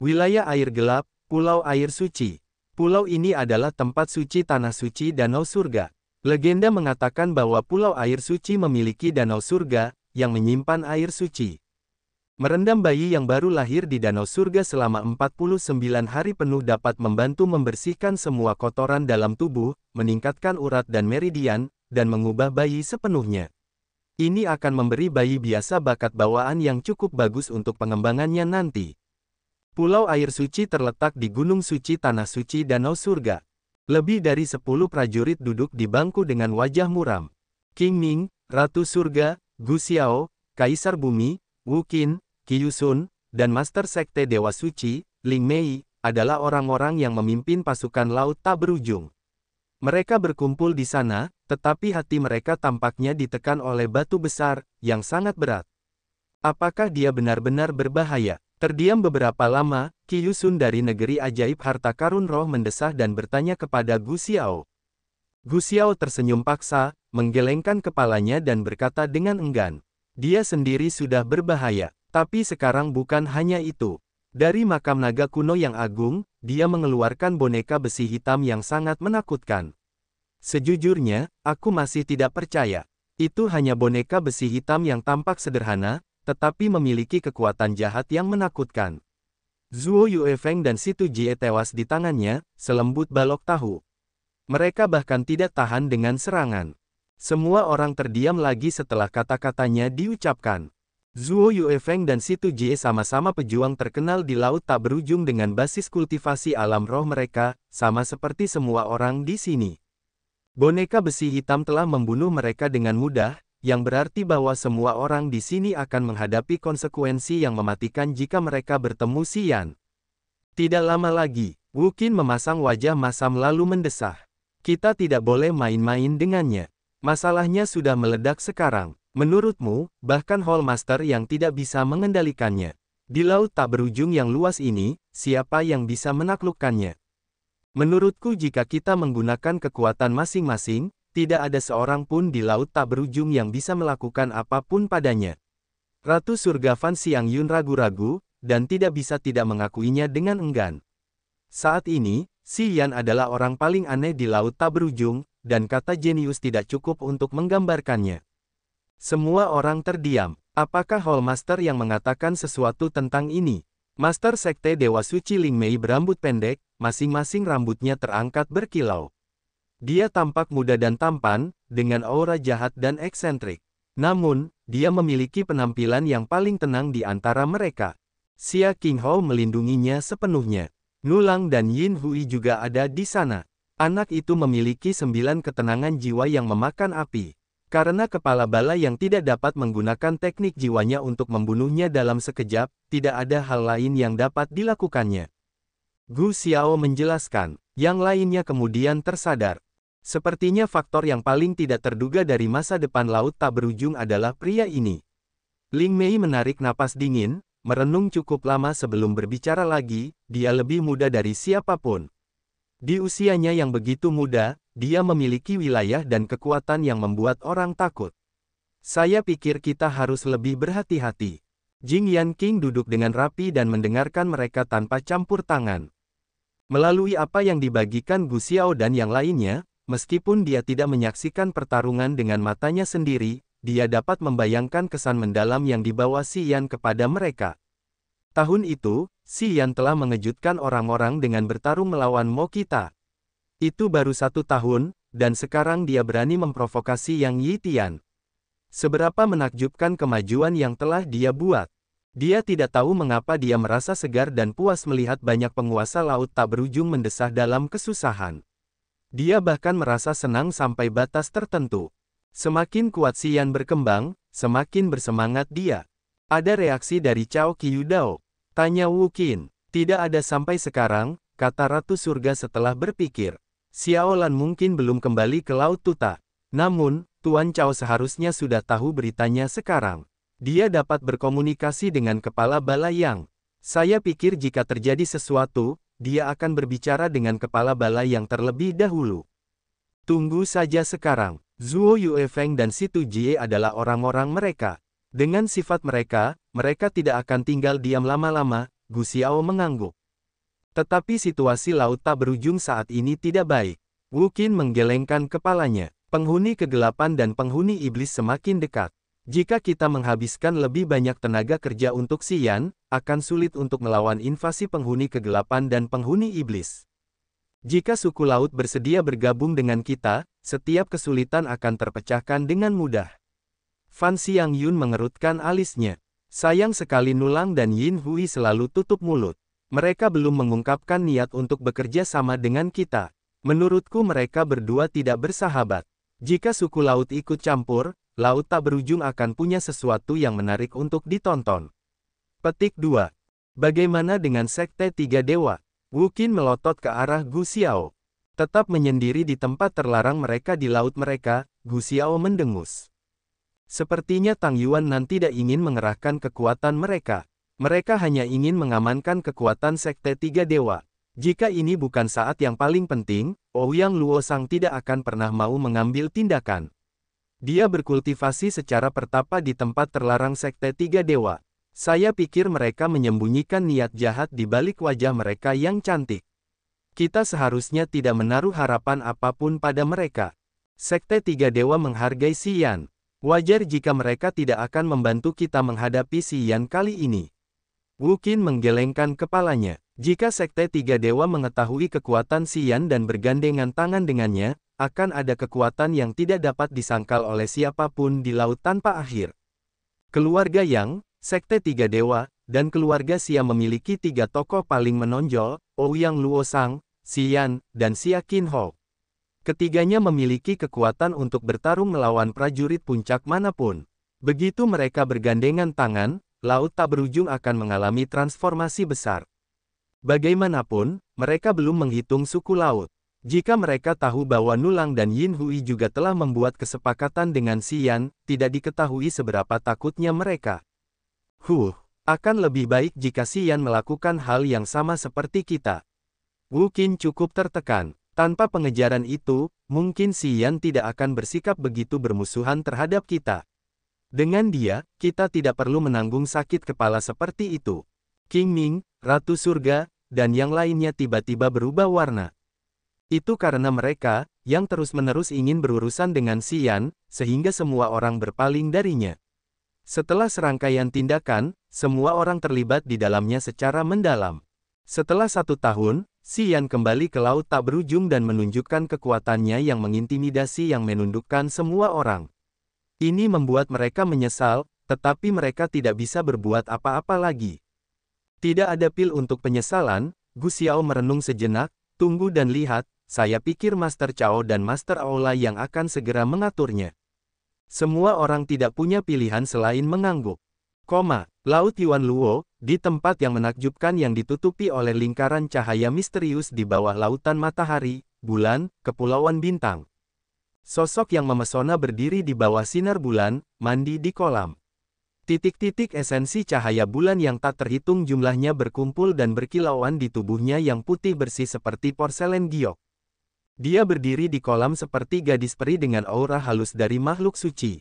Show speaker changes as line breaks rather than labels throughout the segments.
Wilayah air gelap, Pulau Air Suci. Pulau ini adalah tempat suci tanah suci Danau Surga. Legenda mengatakan bahwa Pulau Air Suci memiliki danau surga, yang menyimpan air suci. Merendam bayi yang baru lahir di Danau Surga selama 49 hari penuh dapat membantu membersihkan semua kotoran dalam tubuh, meningkatkan urat dan meridian, dan mengubah bayi sepenuhnya. Ini akan memberi bayi biasa bakat bawaan yang cukup bagus untuk pengembangannya nanti. Pulau Air Suci terletak di Gunung Suci Tanah Suci Danau Surga. Lebih dari 10 prajurit duduk di bangku dengan wajah muram. King Ming, Ratu Surga, Gu Xiao, Kaisar Bumi, Wu Qin, Qiyusun, dan Master Sekte Dewa Suci, Ling Mei, adalah orang-orang yang memimpin pasukan laut tak berujung. Mereka berkumpul di sana, tetapi hati mereka tampaknya ditekan oleh batu besar, yang sangat berat. Apakah dia benar-benar berbahaya? Terdiam beberapa lama, Qiyusun dari negeri ajaib harta karun roh mendesah dan bertanya kepada Gu Xiao. Gu Xiao tersenyum paksa, menggelengkan kepalanya dan berkata dengan enggan. Dia sendiri sudah berbahaya. Tapi sekarang bukan hanya itu. Dari makam naga kuno yang agung, dia mengeluarkan boneka besi hitam yang sangat menakutkan. Sejujurnya, aku masih tidak percaya. Itu hanya boneka besi hitam yang tampak sederhana, tetapi memiliki kekuatan jahat yang menakutkan. Zhuo Yuefeng dan Situ Jie tewas di tangannya, selembut balok tahu. Mereka bahkan tidak tahan dengan serangan. Semua orang terdiam lagi setelah kata-katanya diucapkan. Zhuo Yuefeng dan Situ Jie sama-sama pejuang terkenal di laut tak berujung dengan basis kultivasi alam roh mereka, sama seperti semua orang di sini. Boneka besi hitam telah membunuh mereka dengan mudah, yang berarti bahwa semua orang di sini akan menghadapi konsekuensi yang mematikan jika mereka bertemu Xian. Tidak lama lagi, Wu Qin memasang wajah masam lalu mendesah. Kita tidak boleh main-main dengannya. Masalahnya sudah meledak sekarang. Menurutmu, bahkan Hall Master yang tidak bisa mengendalikannya. Di laut tak berujung yang luas ini, siapa yang bisa menaklukkannya? Menurutku jika kita menggunakan kekuatan masing-masing, tidak ada seorang pun di laut tak berujung yang bisa melakukan apapun padanya. Ratu Surga Fan Xiangyun ragu-ragu, dan tidak bisa tidak mengakuinya dengan enggan. Saat ini, Xian adalah orang paling aneh di laut tak berujung, dan kata jenius tidak cukup untuk menggambarkannya. Semua orang terdiam. Apakah Hall Master yang mengatakan sesuatu tentang ini? Master Sekte Dewa Suci Ling Mei berambut pendek, masing-masing rambutnya terangkat berkilau. Dia tampak muda dan tampan, dengan aura jahat dan eksentrik. Namun, dia memiliki penampilan yang paling tenang di antara mereka. Xia Qinghou melindunginya sepenuhnya. Nulang dan Yin Hui juga ada di sana. Anak itu memiliki 9 ketenangan jiwa yang memakan api. Karena kepala bala yang tidak dapat menggunakan teknik jiwanya untuk membunuhnya dalam sekejap, tidak ada hal lain yang dapat dilakukannya. Gu Xiao menjelaskan. Yang lainnya kemudian tersadar. Sepertinya faktor yang paling tidak terduga dari masa depan laut tak berujung adalah pria ini. Ling Mei menarik napas dingin, merenung cukup lama sebelum berbicara lagi, dia lebih muda dari siapapun. Di usianya yang begitu muda, dia memiliki wilayah dan kekuatan yang membuat orang takut. Saya pikir kita harus lebih berhati-hati. Jing Yanqing duduk dengan rapi dan mendengarkan mereka tanpa campur tangan. Melalui apa yang dibagikan Gu Xiao dan yang lainnya, meskipun dia tidak menyaksikan pertarungan dengan matanya sendiri, dia dapat membayangkan kesan mendalam yang dibawa Xian kepada mereka. Tahun itu, Xian telah mengejutkan orang-orang dengan bertarung melawan Mo Kita. Itu baru 1 tahun, dan sekarang dia berani memprovokasi Yang Yitian. Seberapa menakjubkan kemajuan yang telah dia buat. Dia tidak tahu mengapa dia merasa segar dan puas melihat banyak penguasa laut tak berujung mendesah dalam kesusahan. Dia bahkan merasa senang sampai batas tertentu. Semakin kuat Xian berkembang, semakin bersemangat dia. Ada reaksi dari Cao Qiudao. Tanya Wu Qin. Tidak ada sampai sekarang, kata Ratu Surga setelah berpikir. Xiaolan mungkin belum kembali ke Laut Tuta. Namun, Tuan Cao seharusnya sudah tahu beritanya sekarang. Dia dapat berkomunikasi dengan kepala bala Yang. Saya pikir jika terjadi sesuatu, dia akan berbicara dengan kepala bala yang terlebih dahulu. Tunggu saja sekarang. Zhuo Yuefeng dan Situ Jie adalah orang-orang mereka. Dengan sifat mereka, mereka tidak akan tinggal diam lama-lama, Gu Xiao mengangguk. Tetapi situasi laut tak berujung saat ini tidak baik. Wu Qin menggelengkan kepalanya. Penghuni kegelapan dan penghuni iblis semakin dekat. Jika kita menghabiskan lebih banyak tenaga kerja untuk Xian, akan sulit untuk melawan invasi penghuni kegelapan dan penghuni iblis. Jika suku laut bersedia bergabung dengan kita, setiap kesulitan akan terpecahkan dengan mudah. Fan Xiangyun mengerutkan alisnya. Sayang sekali Nulang dan Yin Hui selalu tutup mulut. Mereka belum mengungkapkan niat untuk bekerja sama dengan kita. Menurutku mereka berdua tidak bersahabat. Jika suku laut ikut campur, laut tak berujung akan punya sesuatu yang menarik untuk ditonton. Petik 2. Bagaimana dengan Sekte Tiga Dewa? Wu Qin melotot ke arah Gu Xiao. Tetap menyendiri di tempat terlarang mereka di laut mereka, Gu Xiao mendengus. Sepertinya Tang Yuan tidak ingin mengerahkan kekuatan mereka. Mereka hanya ingin mengamankan kekuatan Sekte Tiga Dewa. Jika ini bukan saat yang paling penting, Ouyang Luosang tidak akan pernah mau mengambil tindakan. Dia berkultivasi secara pertapa di tempat terlarang Sekte Tiga Dewa. Saya pikir mereka menyembunyikan niat jahat di balik wajah mereka yang cantik. Kita seharusnya tidak menaruh harapan apapun pada mereka. Sekte Tiga Dewa menghargai Xian. Wajar jika mereka tidak akan membantu kita menghadapi Xian kali ini. Wu Qin menggelengkan kepalanya. Jika Sekte Tiga Dewa mengetahui kekuatan Xian dan bergandengan tangan dengannya, akan ada kekuatan yang tidak dapat disangkal oleh siapapun di laut tanpa akhir. Keluarga Yang, Sekte Tiga Dewa, dan keluarga Xia memiliki tiga tokoh paling menonjol, Ouyang Luosang, Xian, dan Xia Qinhou. Ketiganya memiliki kekuatan untuk bertarung melawan prajurit puncak manapun. Begitu mereka bergandengan tangan, laut tak berujung akan mengalami transformasi besar. Bagaimanapun, mereka belum menghitung suku laut. Jika mereka tahu bahwa Nulang dan Yin Hui juga telah membuat kesepakatan dengan Xian, tidak diketahui seberapa takutnya mereka. Akan lebih baik jika Xian melakukan hal yang sama seperti kita. Wu Qin cukup tertekan. Tanpa pengejaran itu, mungkin Xian tidak akan bersikap begitu bermusuhan terhadap kita. Dengan dia, kita tidak perlu menanggung sakit kepala seperti itu. King Ming, Ratu Surga, dan yang lainnya tiba-tiba berubah warna. Itu karena mereka, yang terus-menerus ingin berurusan dengan Xian, sehingga semua orang berpaling darinya. Setelah serangkaian tindakan, semua orang terlibat di dalamnya secara mendalam. Setelah 1 tahun, Xian kembali ke laut tak berujung dan menunjukkan kekuatannya yang mengintimidasi yang menundukkan semua orang. Ini membuat mereka menyesal, tetapi mereka tidak bisa berbuat apa-apa lagi. Tidak ada pil untuk penyesalan. Gu Xiao merenung sejenak, tunggu dan lihat, saya pikir Master Chao dan Master Aula yang akan segera mengaturnya. Semua orang tidak punya pilihan selain mengangguk. Laut Yuan Luo, di tempat yang menakjubkan yang ditutupi oleh lingkaran cahaya misterius di bawah lautan matahari, bulan, kepulauan bintang. Sosok yang memesona berdiri di bawah sinar bulan, mandi di kolam. Titik-titik esensi cahaya bulan yang tak terhitung jumlahnya berkumpul dan berkilauan di tubuhnya yang putih bersih seperti porselen giok. Dia berdiri di kolam seperti gadis peri dengan aura halus dari makhluk suci.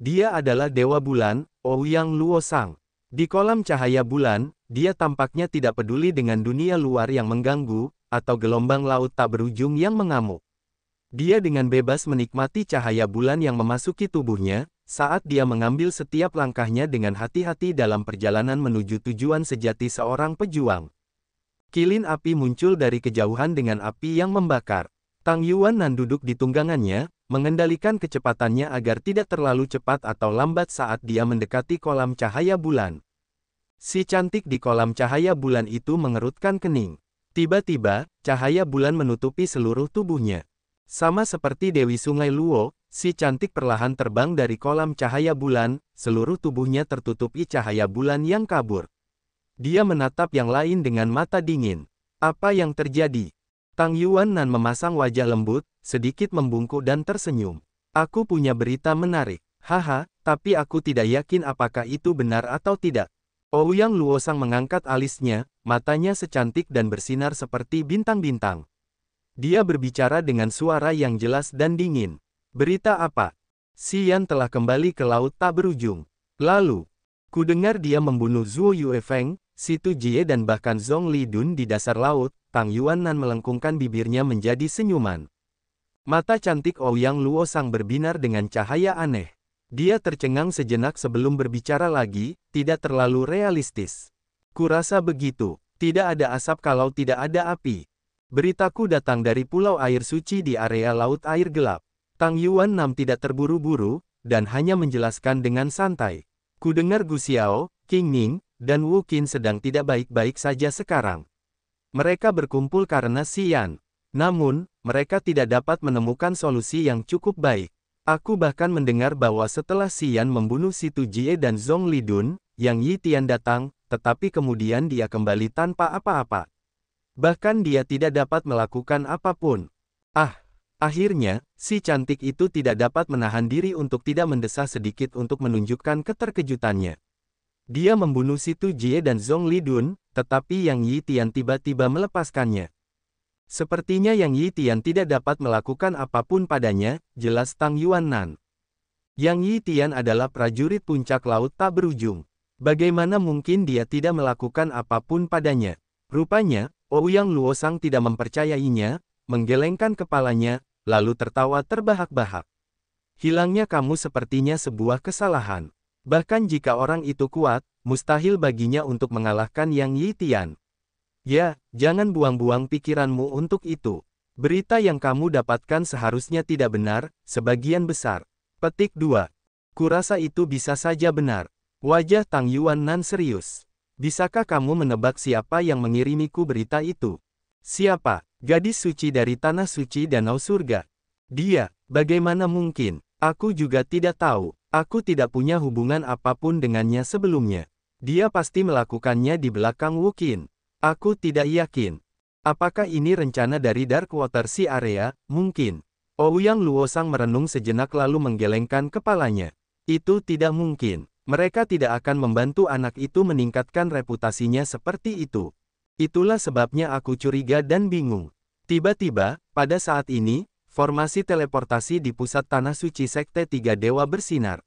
Dia adalah Dewa Bulan, Ouyang Luosang. Di kolam cahaya bulan, dia tampaknya tidak peduli dengan dunia luar yang mengganggu, atau gelombang laut tak berujung yang mengamuk. Dia dengan bebas menikmati cahaya bulan yang memasuki tubuhnya, saat dia mengambil setiap langkahnya dengan hati-hati dalam perjalanan menuju tujuan sejati seorang pejuang. Kilin api muncul dari kejauhan dengan api yang membakar. Tang Yuan duduk di tunggangannya, mengendalikan kecepatannya agar tidak terlalu cepat atau lambat saat dia mendekati kolam cahaya bulan. Si cantik di kolam cahaya bulan itu mengerutkan kening. Tiba-tiba, cahaya bulan menutupi seluruh tubuhnya. Sama seperti Dewi Sungai Luo, si cantik perlahan terbang dari kolam cahaya bulan, seluruh tubuhnya tertutupi cahaya bulan yang kabur. Dia menatap yang lain dengan mata dingin. Apa yang terjadi? Tang Yuan memasang wajah lembut, sedikit membungkuk dan tersenyum. Aku punya berita menarik. Haha, tapi aku tidak yakin apakah itu benar atau tidak. Ouyang Luosang mengangkat alisnya, matanya secantik dan bersinar seperti bintang-bintang. Dia berbicara dengan suara yang jelas dan dingin. Berita apa? Xian telah kembali ke laut tak berujung. Lalu, ku dengar dia membunuh Zhuo Yuefeng, Situ Jie dan bahkan Zhongli Dun di dasar laut, Tang Yuannan melengkungkan bibirnya menjadi senyuman. Mata cantik Ouyang Luosang berbinar dengan cahaya aneh. Dia tercengang sejenak sebelum berbicara lagi, tidak terlalu realistis. Kurasa begitu, tidak ada asap kalau tidak ada api. Beritaku datang dari pulau air suci di area laut air gelap. Tang Yuannam tidak terburu-buru, dan hanya menjelaskan dengan santai. Kudengar Gu Xiao, Qing Ning, dan Wu Qin sedang tidak baik-baik saja sekarang. Mereka berkumpul karena Xian. Namun, mereka tidak dapat menemukan solusi yang cukup baik. Aku bahkan mendengar bahwa setelah Xian membunuh Situ Jie dan Zhongli Dun, Yang Yi Tian datang, tetapi kemudian dia kembali tanpa apa-apa. Bahkan dia tidak dapat melakukan apapun. Akhirnya, si cantik itu tidak dapat menahan diri untuk tidak mendesah sedikit untuk menunjukkan keterkejutannya. Dia membunuh Situ Jie dan Zhongli Dun, tetapi Yang Yi Tian tiba-tiba melepaskannya. Sepertinya Yang Yi Tian tidak dapat melakukan apapun padanya, jelas Tang Yuannan. Yang Yi Tian adalah prajurit puncak laut tak berujung. Bagaimana mungkin dia tidak melakukan apapun padanya? Rupanya, Ouyang Luosang tidak mempercayainya, menggelengkan kepalanya, lalu tertawa terbahak-bahak. Hilangnya kamu sepertinya sebuah kesalahan. Bahkan jika orang itu kuat, mustahil baginya untuk mengalahkan Yang Yi Tian. Ya, jangan buang-buang pikiranmu untuk itu. Berita yang kamu dapatkan seharusnya tidak benar, sebagian besar. Petik 2. Kurasa itu bisa saja benar. Wajah Tang Yuannan serius. Bisakah kamu menebak siapa yang mengirimiku berita itu? Siapa? Gadis suci dari Tanah Suci Danau Surga. Dia, bagaimana mungkin? Aku juga tidak tahu. Aku tidak punya hubungan apapun dengannya sebelumnya. Dia pasti melakukannya di belakang Wu Qin. Aku tidak yakin. Apakah ini rencana dari Darkwater Sea Area? Mungkin. Ouyang Luosang merenung sejenak lalu menggelengkan kepalanya. Itu tidak mungkin. Mereka tidak akan membantu anak itu meningkatkan reputasinya seperti itu. Itulah sebabnya aku curiga dan bingung. Tiba-tiba, pada saat ini, formasi teleportasi di pusat Tanah Suci Sekte Tiga Dewa bersinar.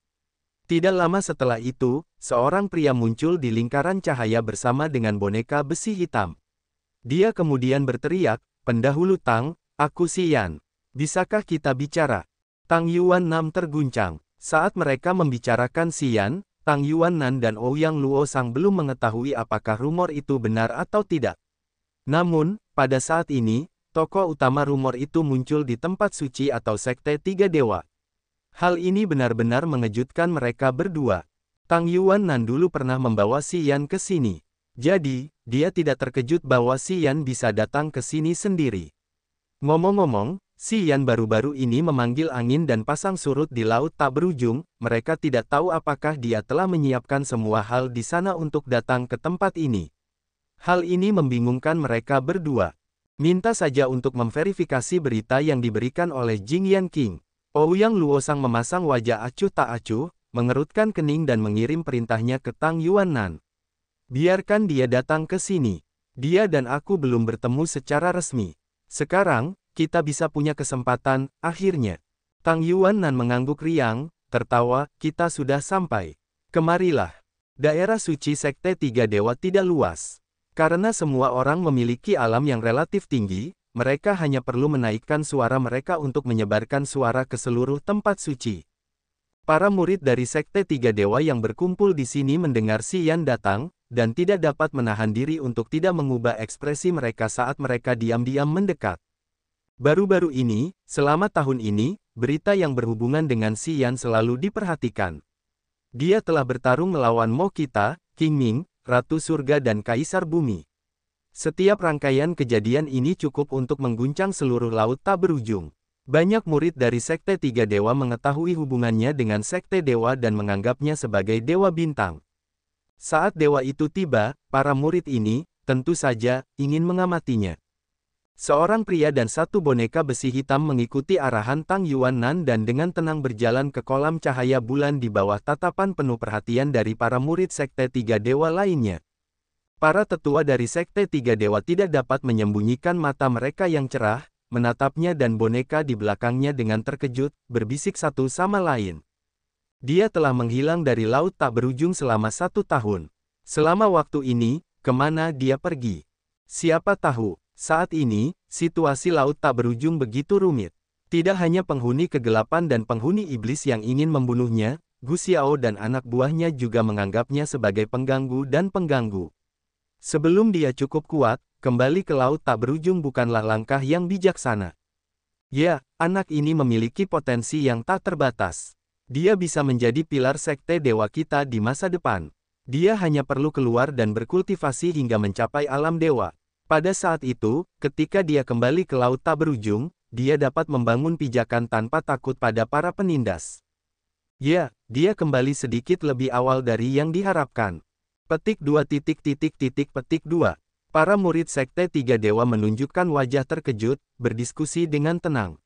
Tidak lama setelah itu, seorang pria muncul di lingkaran cahaya bersama dengan boneka besi hitam. Dia kemudian berteriak, "Pendahulu Tang, aku Xian. Bisakah kita bicara?" Tang Yuannam terguncang. Saat mereka membicarakan Xian, Tang Yuannan dan Ouyang Luosang belum mengetahui apakah rumor itu benar atau tidak. Namun, pada saat ini, tokoh utama rumor itu muncul di tempat suci atau Sekte Tiga Dewa. Hal ini benar-benar mengejutkan mereka berdua. Tang Yuannan dulu pernah membawa Xian ke sini. Jadi, dia tidak terkejut bahwa Xian bisa datang ke sini sendiri. Ngomong-ngomong, Xian baru-baru ini memanggil angin dan pasang surut di laut tak berujung, mereka tidak tahu apakah dia telah menyiapkan semua hal di sana untuk datang ke tempat ini. Hal ini membingungkan mereka berdua. Minta saja untuk memverifikasi berita yang diberikan oleh Jing Yan King. Ouyang Luosang memasang wajah acuh tak acuh, mengerutkan kening dan mengirim perintahnya ke Tang Yuannan. Biarkan dia datang ke sini. Dia dan aku belum bertemu secara resmi. Sekarang, kita bisa punya kesempatan, akhirnya. Tang Yuannan mengangguk riang, tertawa, kita sudah sampai. Kemarilah. Daerah suci Sekte Tiga Dewa tidak luas. Karena semua orang memiliki alam yang relatif tinggi, mereka hanya perlu menaikkan suara mereka untuk menyebarkan suara ke seluruh tempat suci. Para murid dari Sekte Tiga Dewa yang berkumpul di sini mendengar Xian datang, dan tidak dapat menahan diri untuk tidak mengubah ekspresi mereka saat mereka diam-diam mendekat. Baru-baru ini, selama tahun ini, berita yang berhubungan dengan Xian selalu diperhatikan. Dia telah bertarung melawan Mo Kita, Qing Ming, Ratu Surga dan Kaisar Bumi. Setiap rangkaian kejadian ini cukup untuk mengguncang seluruh laut tak berujung. Banyak murid dari Sekte Tiga Dewa mengetahui hubungannya dengan Sekte Dewa dan menganggapnya sebagai Dewa Bintang. Saat dewa itu tiba, para murid ini, tentu saja, ingin mengamatinya. Seorang pria dan satu boneka besi hitam mengikuti arahan Tang Yuannan dan dengan tenang berjalan ke kolam cahaya bulan di bawah tatapan penuh perhatian dari para murid Sekte Tiga Dewa lainnya. Para tetua dari Sekte Tiga Dewa tidak dapat menyembunyikan mata mereka yang cerah, menatapnya dan boneka di belakangnya dengan terkejut, berbisik satu sama lain. Dia telah menghilang dari laut tak berujung selama 1 tahun. Selama waktu ini, kemana dia pergi? Siapa tahu, saat ini, situasi laut tak berujung begitu rumit. Tidak hanya penghuni kegelapan dan penghuni iblis yang ingin membunuhnya, Gu Xiao dan anak buahnya juga menganggapnya sebagai pengganggu dan pengganggu. Sebelum dia cukup kuat, kembali ke laut tak berujung bukanlah langkah yang bijaksana. Ya, anak ini memiliki potensi yang tak terbatas. Dia bisa menjadi pilar sekte dewa kita di masa depan. Dia hanya perlu keluar dan berkultivasi hingga mencapai alam dewa. Pada saat itu, ketika dia kembali ke laut tak berujung, dia dapat membangun pijakan tanpa takut pada para penindas. Ya, dia kembali sedikit lebih awal dari yang diharapkan. Petik 2. Petik 2. Para murid Sekte Tiga Dewa menunjukkan wajah terkejut, berdiskusi dengan tenang.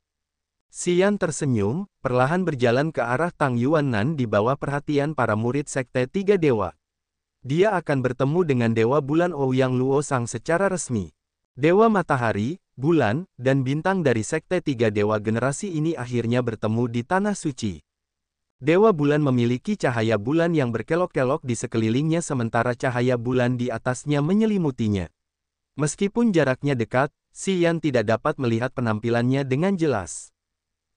Xian tersenyum, perlahan berjalan ke arah Tang Yuanan di bawah perhatian para murid Sekte Tiga Dewa. Dia akan bertemu dengan Dewa Bulan Ouyang Luosang secara resmi. Dewa Matahari, Bulan, dan Bintang dari Sekte Tiga Dewa generasi ini akhirnya bertemu di Tanah Suci. Dewa Bulan memiliki cahaya bulan yang berkelok-kelok di sekelilingnya sementara cahaya bulan di atasnya menyelimutinya. Meskipun jaraknya dekat, Xian tidak dapat melihat penampilannya dengan jelas.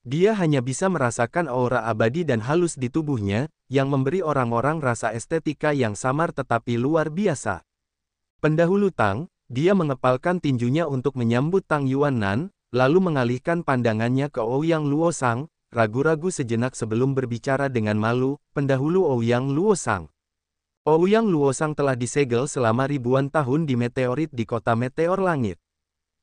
Dia hanya bisa merasakan aura abadi dan halus di tubuhnya, yang memberi orang-orang rasa estetika yang samar tetapi luar biasa. Pendahulu Tang, dia mengepalkan tinjunya untuk menyambut Tang Yuanan, lalu mengalihkan pandangannya ke Ouyang Luosang, ragu-ragu sejenak sebelum berbicara dengan malu, pendahulu Ouyang Luosang. Ouyang Luosang telah disegel selama ribuan tahun di meteorit di kota meteor langit.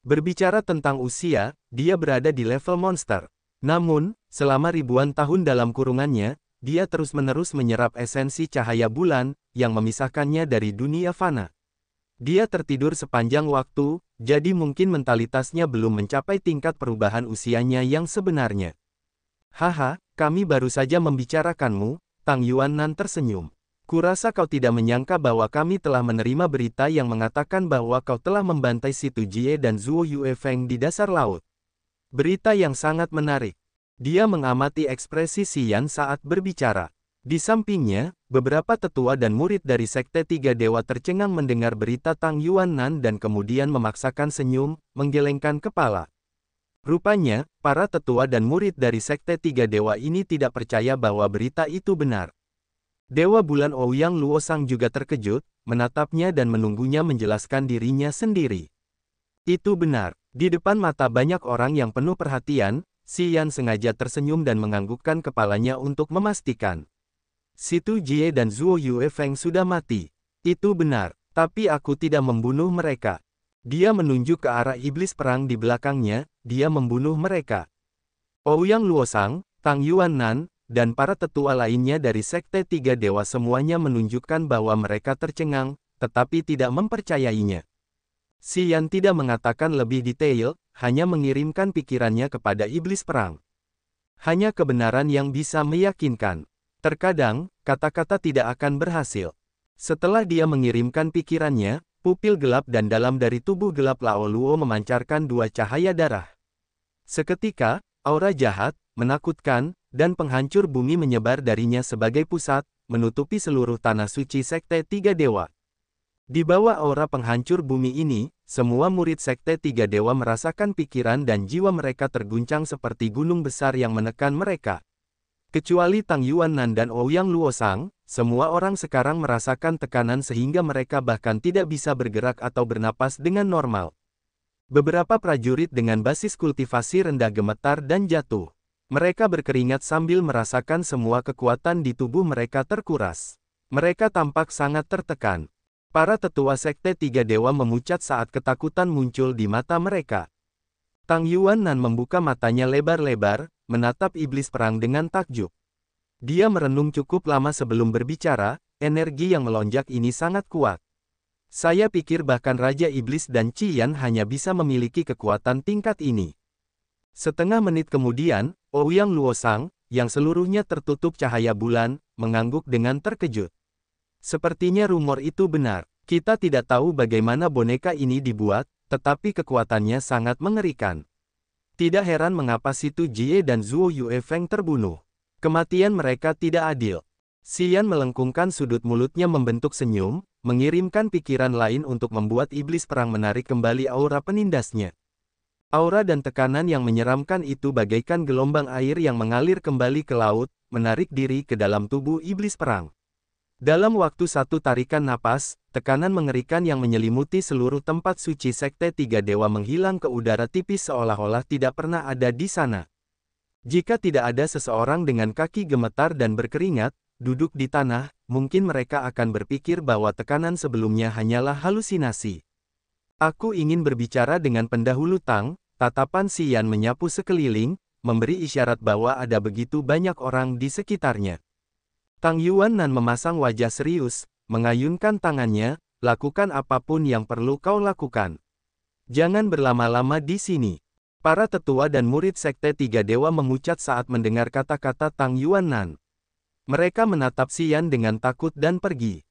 Berbicara tentang usia, dia berada di level monster. Namun, selama ribuan tahun dalam kurungannya, dia terus-menerus menyerap esensi cahaya bulan, yang memisahkannya dari dunia fana. Dia tertidur sepanjang waktu, jadi mungkin mentalitasnya belum mencapai tingkat perubahan usianya yang sebenarnya. Haha, kami baru saja membicarakanmu, Tang Yuanan tersenyum. Kurasa kau tidak menyangka bahwa kami telah menerima berita yang mengatakan bahwa kau telah membantai Si Tu Jie dan Zuo Yuefeng di dasar laut. Berita yang sangat menarik. Dia mengamati ekspresi Xian saat berbicara. Di sampingnya, beberapa tetua dan murid dari Sekte Tiga Dewa tercengang mendengar berita Tang Yuanan dan kemudian memaksakan senyum, menggelengkan kepala. Rupanya, para tetua dan murid dari Sekte Tiga Dewa ini tidak percaya bahwa berita itu benar. Dewa Bulan Ouyang Luosang juga terkejut, menatapnya dan menunggunya menjelaskan dirinya sendiri. Itu benar. Di depan mata banyak orang yang penuh perhatian, Xian sengaja tersenyum dan menganggukkan kepalanya untuk memastikan. Si Tu Jie dan Zuo Yuefeng sudah mati. Itu benar, tapi aku tidak membunuh mereka. Dia menunjuk ke arah iblis perang di belakangnya, dia membunuh mereka. Ouyang Luosang, Tang Yuanan, dan para tetua lainnya dari Sekte Tiga Dewa semuanya menunjukkan bahwa mereka tercengang, tetapi tidak mempercayainya. Xian tidak mengatakan lebih detail, hanya mengirimkan pikirannya kepada iblis perang. Hanya kebenaran yang bisa meyakinkan. Terkadang, kata-kata tidak akan berhasil. Setelah dia mengirimkan pikirannya, pupil gelap dan dalam dari tubuh gelap Lao Luo memancarkan dua cahaya darah. Seketika, aura jahat, menakutkan, dan penghancur bumi menyebar darinya sebagai pusat, menutupi seluruh tanah suci Sekte Tiga Dewa. Di bawah aura penghancur bumi ini, semua murid Sekte Tiga Dewa merasakan pikiran dan jiwa mereka terguncang seperti gunung besar yang menekan mereka. Kecuali Tang Yuanan dan Ouyang Luosang, semua orang sekarang merasakan tekanan sehingga mereka bahkan tidak bisa bergerak atau bernapas dengan normal. Beberapa prajurit dengan basis kultivasi rendah gemetar dan jatuh. Mereka berkeringat sambil merasakan semua kekuatan di tubuh mereka terkuras. Mereka tampak sangat tertekan. Para tetua Sekte Tiga Dewa memucat saat ketakutan muncul di mata mereka. Tang Yuanan membuka matanya lebar-lebar, menatap iblis perang dengan takjub. Dia merenung cukup lama sebelum berbicara, energi yang melonjak ini sangat kuat. Saya pikir bahkan Raja Iblis dan Qian hanya bisa memiliki kekuatan tingkat ini. Setengah menit kemudian, Ouyang Luosang, yang seluruhnya tertutup cahaya bulan, mengangguk dengan terkejut. Sepertinya rumor itu benar. Kita tidak tahu bagaimana boneka ini dibuat, tetapi kekuatannya sangat mengerikan. Tidak heran mengapa Si Tu Jie dan Zuo Yuefeng terbunuh. Kematian mereka tidak adil. Xian melengkungkan sudut mulutnya membentuk senyum, mengirimkan pikiran lain untuk membuat iblis perang menarik kembali aura penindasnya. Aura dan tekanan yang menyeramkan itu bagaikan gelombang air yang mengalir kembali ke laut, menarik diri ke dalam tubuh iblis perang. Dalam waktu satu tarikan napas, tekanan mengerikan yang menyelimuti seluruh tempat suci Sekte Tiga Dewa menghilang ke udara tipis seolah-olah tidak pernah ada di sana. Jika tidak ada seseorang dengan kaki gemetar dan berkeringat, duduk di tanah, mungkin mereka akan berpikir bahwa tekanan sebelumnya hanyalah halusinasi. Aku ingin berbicara dengan pendahulu Tang, tatapan Xian menyapu sekeliling, memberi isyarat bahwa ada begitu banyak orang di sekitarnya. Tang Yuan Nan memasang wajah serius, mengayunkan tangannya, lakukan apapun yang perlu kau lakukan. Jangan berlama-lama di sini. Para tetua dan murid Sekte Tiga Dewa memucat saat mendengar kata-kata Tang Yuan Nan. Mereka menatap Xian dengan takut dan pergi.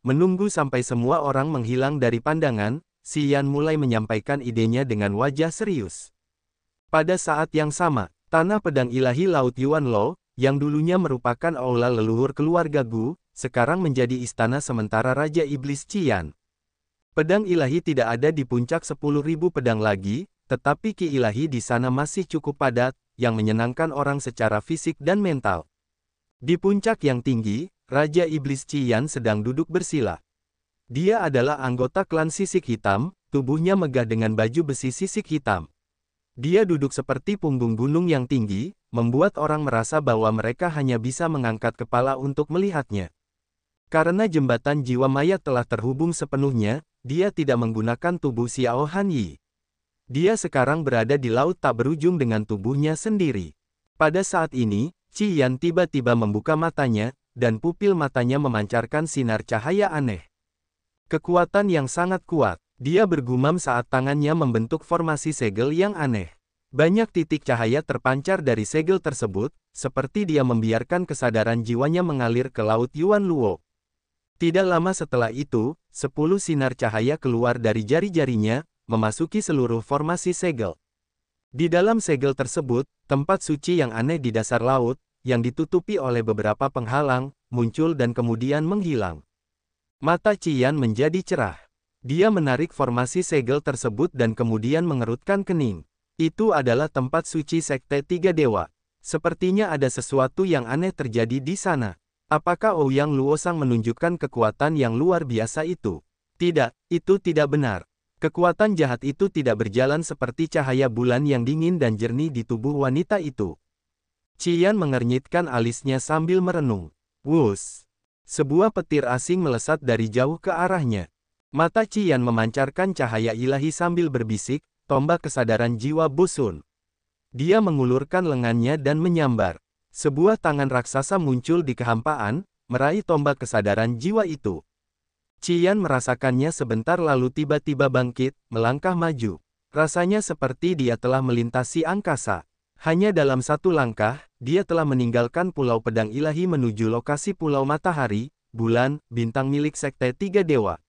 Menunggu sampai semua orang menghilang dari pandangan, Xian mulai menyampaikan idenya dengan wajah serius. Pada saat yang sama, tanah pedang ilahi Laut Yuan Lo, yang dulunya merupakan aula leluhur keluarga Gu, sekarang menjadi istana sementara Raja Iblis Qian. Pedang ilahi tidak ada di puncak 10.000 pedang lagi, tetapi ki ilahi di sana masih cukup padat, yang menyenangkan orang secara fisik dan mental. Di puncak yang tinggi, Raja Iblis Qian sedang duduk bersila. Dia adalah anggota klan Sisik Hitam, tubuhnya megah dengan baju besi sisik hitam. Dia duduk seperti punggung gunung yang tinggi, membuat orang merasa bahwa mereka hanya bisa mengangkat kepala untuk melihatnya. Karena jembatan jiwa maya telah terhubung sepenuhnya, dia tidak menggunakan tubuh Xiao Han Yi. Dia sekarang berada di laut tak berujung dengan tubuhnya sendiri. Pada saat ini, Qian tiba-tiba membuka matanya, dan pupil matanya memancarkan sinar cahaya aneh. Kekuatan yang sangat kuat. Dia bergumam saat tangannya membentuk formasi segel yang aneh. Banyak titik cahaya terpancar dari segel tersebut, seperti dia membiarkan kesadaran jiwanya mengalir ke Laut Yuan Luo. Tidak lama setelah itu, 10 sinar cahaya keluar dari jari-jarinya, memasuki seluruh formasi segel. Di dalam segel tersebut, tempat suci yang aneh di dasar laut, yang ditutupi oleh beberapa penghalang, muncul dan kemudian menghilang. Mata Qian menjadi cerah. Dia menarik formasi segel tersebut dan kemudian mengerutkan kening. Itu adalah tempat suci Sekte Tiga Dewa. Sepertinya ada sesuatu yang aneh terjadi di sana. Apakah Ouyang Luosang menunjukkan kekuatan yang luar biasa itu? Tidak, itu tidak benar. Kekuatan jahat itu tidak berjalan seperti cahaya bulan yang dingin dan jernih di tubuh wanita itu. Qian mengernyitkan alisnya sambil merenung. Wus! Sebuah petir asing melesat dari jauh ke arahnya. Mata Qian memancarkan cahaya ilahi sambil berbisik, tombak kesadaran jiwa Bosun. Dia mengulurkan lengannya dan menyambar. Sebuah tangan raksasa muncul di kehampaan, meraih tombak kesadaran jiwa itu. Qian merasakannya sebentar lalu tiba-tiba bangkit, melangkah maju. Rasanya seperti dia telah melintasi angkasa. Hanya dalam satu langkah, dia telah meninggalkan Pulau Pedang Ilahi menuju lokasi Pulau Matahari, Bulan, Bintang milik Sekte Tiga Dewa.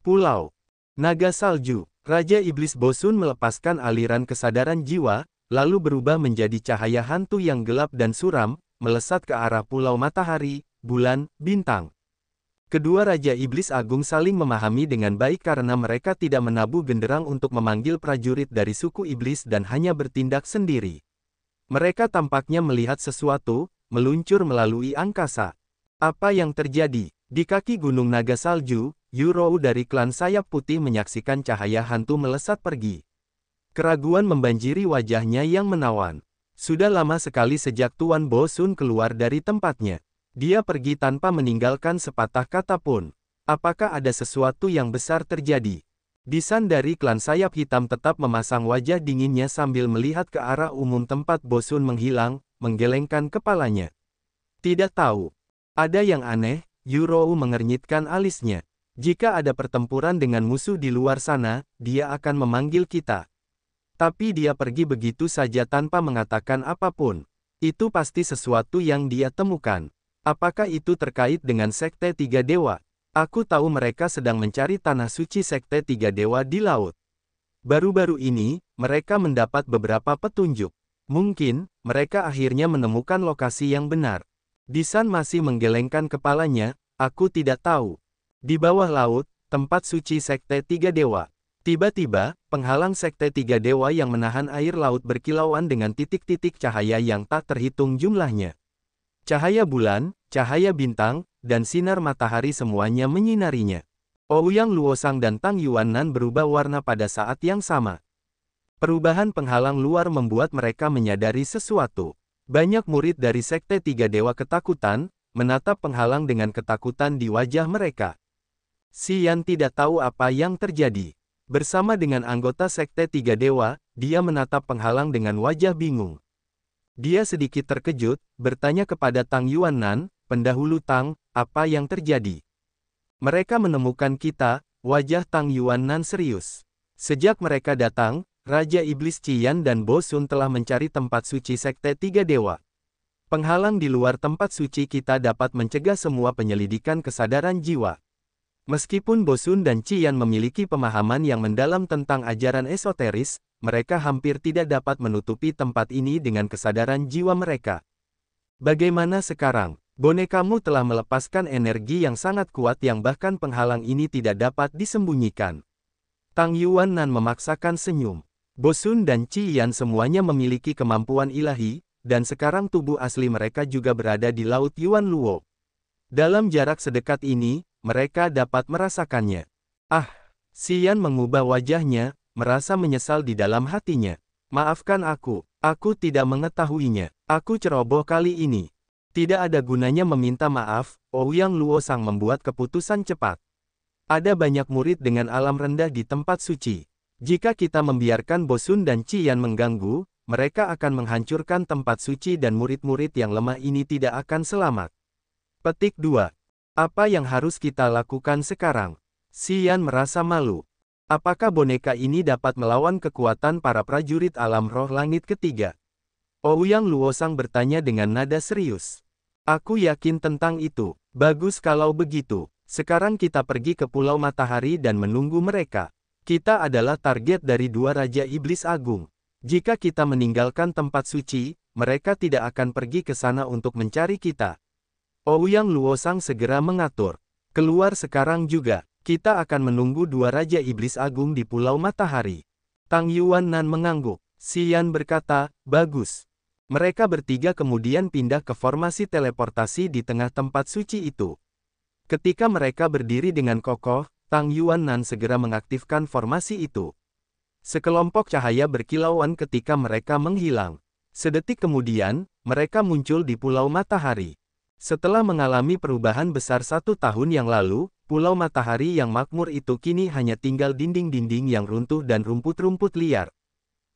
Pulau Naga Salju. Raja Iblis Bosun melepaskan aliran kesadaran jiwa, lalu berubah menjadi cahaya hantu yang gelap dan suram, melesat ke arah Pulau Matahari, Bulan, Bintang. Kedua Raja Iblis Agung saling memahami dengan baik karena mereka tidak menabuh genderang untuk memanggil prajurit dari suku Iblis dan hanya bertindak sendiri. Mereka tampaknya melihat sesuatu, meluncur melalui angkasa. Apa yang terjadi? Di kaki Gunung Naga Salju, Yurou dari klan Sayap Putih menyaksikan cahaya hantu melesat pergi. Keraguan membanjiri wajahnya yang menawan. Sudah lama sekali sejak Tuan Bosun keluar dari tempatnya. Dia pergi tanpa meninggalkan sepatah kata pun. Apakah ada sesuatu yang besar terjadi? Disan dari klan Sayap Hitam tetap memasang wajah dinginnya sambil melihat ke arah umum tempat Bosun menghilang, menggelengkan kepalanya. Tidak tahu. Ada yang aneh, Yurou mengernyitkan alisnya. Jika ada pertempuran dengan musuh di luar sana, dia akan memanggil kita. Tapi dia pergi begitu saja tanpa mengatakan apapun. Itu pasti sesuatu yang dia temukan. Apakah itu terkait dengan Sekte Tiga Dewa? Aku tahu mereka sedang mencari tanah suci Sekte Tiga Dewa di laut. Baru-baru ini, mereka mendapat beberapa petunjuk. Mungkin, mereka akhirnya menemukan lokasi yang benar. Disan masih menggelengkan kepalanya, aku tidak tahu. Di bawah laut, tempat suci Sekte Tiga Dewa. Tiba-tiba, penghalang Sekte Tiga Dewa yang menahan air laut berkilauan dengan titik-titik cahaya yang tak terhitung jumlahnya. Cahaya bulan, cahaya bintang, dan sinar matahari semuanya menyinarinya. Ouyang Luosang dan Tang Yuanan berubah warna pada saat yang sama. Perubahan penghalang luar membuat mereka menyadari sesuatu. Banyak murid dari Sekte Tiga Dewa ketakutan, menatap penghalang dengan ketakutan di wajah mereka. Xian tidak tahu apa yang terjadi. Bersama dengan anggota Sekte Tiga Dewa, dia menatap penghalang dengan wajah bingung. Dia sedikit terkejut, bertanya kepada Tang Yuanan, pendahulu Tang, apa yang terjadi? Mereka menemukan kita, wajah Tang Yuanan serius. Sejak mereka datang, Raja Iblis Qian dan Bo Sun telah mencari tempat suci Sekte Tiga Dewa. Penghalang di luar tempat suci kita dapat mencegah semua penyelidikan kesadaran jiwa. Meskipun Bo Sun dan Qian memiliki pemahaman yang mendalam tentang ajaran esoteris, mereka hampir tidak dapat menutupi tempat ini dengan kesadaran jiwa mereka. Bagaimana sekarang? Bonekamu telah melepaskan energi yang sangat kuat yang bahkan penghalang ini tidak dapat disembunyikan. Tang Yuanan memaksakan senyum. Bo Sun dan Qian semuanya memiliki kemampuan ilahi, dan sekarang tubuh asli mereka juga berada di Laut Yuan Luo. Dalam jarak sedekat ini, mereka dapat merasakannya. Ah, Xian mengubah wajahnya, merasa menyesal di dalam hatinya. Maafkan aku tidak mengetahuinya. Aku ceroboh kali ini. Tidak ada gunanya meminta maaf, Ouyang Luosang membuat keputusan cepat. Ada banyak murid dengan alam rendah di tempat suci. Jika kita membiarkan Bo Sun dan Qian mengganggu, mereka akan menghancurkan tempat suci dan murid-murid yang lemah ini tidak akan selamat. Petik 2. Apa yang harus kita lakukan sekarang? Xian merasa malu. Apakah boneka ini dapat melawan kekuatan para prajurit alam roh langit ketiga? Ouyang Luosang bertanya dengan nada serius. Aku yakin tentang itu. Bagus kalau begitu. Sekarang kita pergi ke Pulau Matahari dan menunggu mereka. Kita adalah target dari dua Raja Iblis Agung. Jika kita meninggalkan tempat suci, mereka tidak akan pergi ke sana untuk mencari kita. Ouyang Luosang segera mengatur. Keluar sekarang juga. Kita akan menunggu dua Raja Iblis Agung di Pulau Matahari. Tang Yuanan mengangguk. Xian berkata, bagus. Mereka bertiga kemudian pindah ke formasi teleportasi di tengah tempat suci itu. Ketika mereka berdiri dengan kokoh, Tang Yuanan segera mengaktifkan formasi itu. Sekelompok cahaya berkilauan ketika mereka menghilang. Sedetik kemudian, mereka muncul di Pulau Matahari. Setelah mengalami perubahan besar 1 tahun yang lalu, Pulau Matahari yang makmur itu kini hanya tinggal dinding-dinding yang runtuh dan rumput-rumput liar.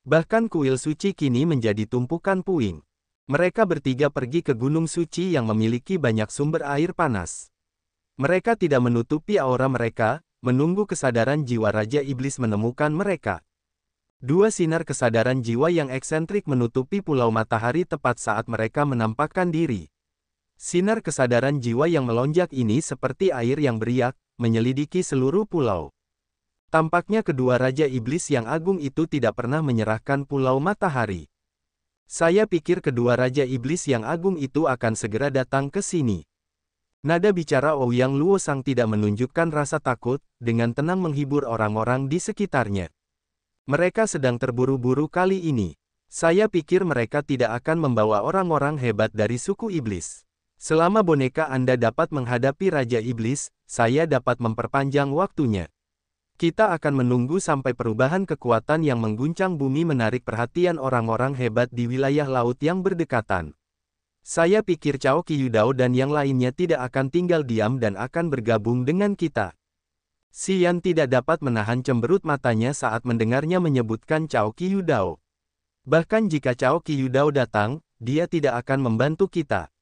Bahkan kuil suci kini menjadi tumpukan puing. Mereka bertiga pergi ke Gunung Suci yang memiliki banyak sumber air panas. Mereka tidak menutupi aura mereka, menunggu kesadaran jiwa Raja Iblis menemukan mereka. Dua sinar kesadaran jiwa yang eksentrik menutupi Pulau Matahari tepat saat mereka menampakkan diri. Sinar kesadaran jiwa yang melonjak ini seperti air yang beriak, menyelidiki seluruh pulau. Tampaknya kedua Raja Iblis yang agung itu tidak pernah menyerahkan Pulau Matahari. Saya pikir kedua Raja Iblis yang agung itu akan segera datang ke sini. Nada bicara Ouyang Luosang tidak menunjukkan rasa takut, dengan tenang menghibur orang-orang di sekitarnya. Mereka sedang terburu-buru kali ini. Saya pikir mereka tidak akan membawa orang-orang hebat dari suku iblis. Selama boneka Anda dapat menghadapi Raja Iblis, saya dapat memperpanjang waktunya. Kita akan menunggu sampai perubahan kekuatan yang mengguncang bumi menarik perhatian orang-orang hebat di wilayah laut yang berdekatan. Saya pikir Cao Qiyudao dan yang lainnya tidak akan tinggal diam dan akan bergabung dengan kita. Xian tidak dapat menahan cemberut matanya saat mendengarnya menyebutkan Cao Qiyudao. Bahkan jika Cao Qiyudao datang, dia tidak akan membantu kita.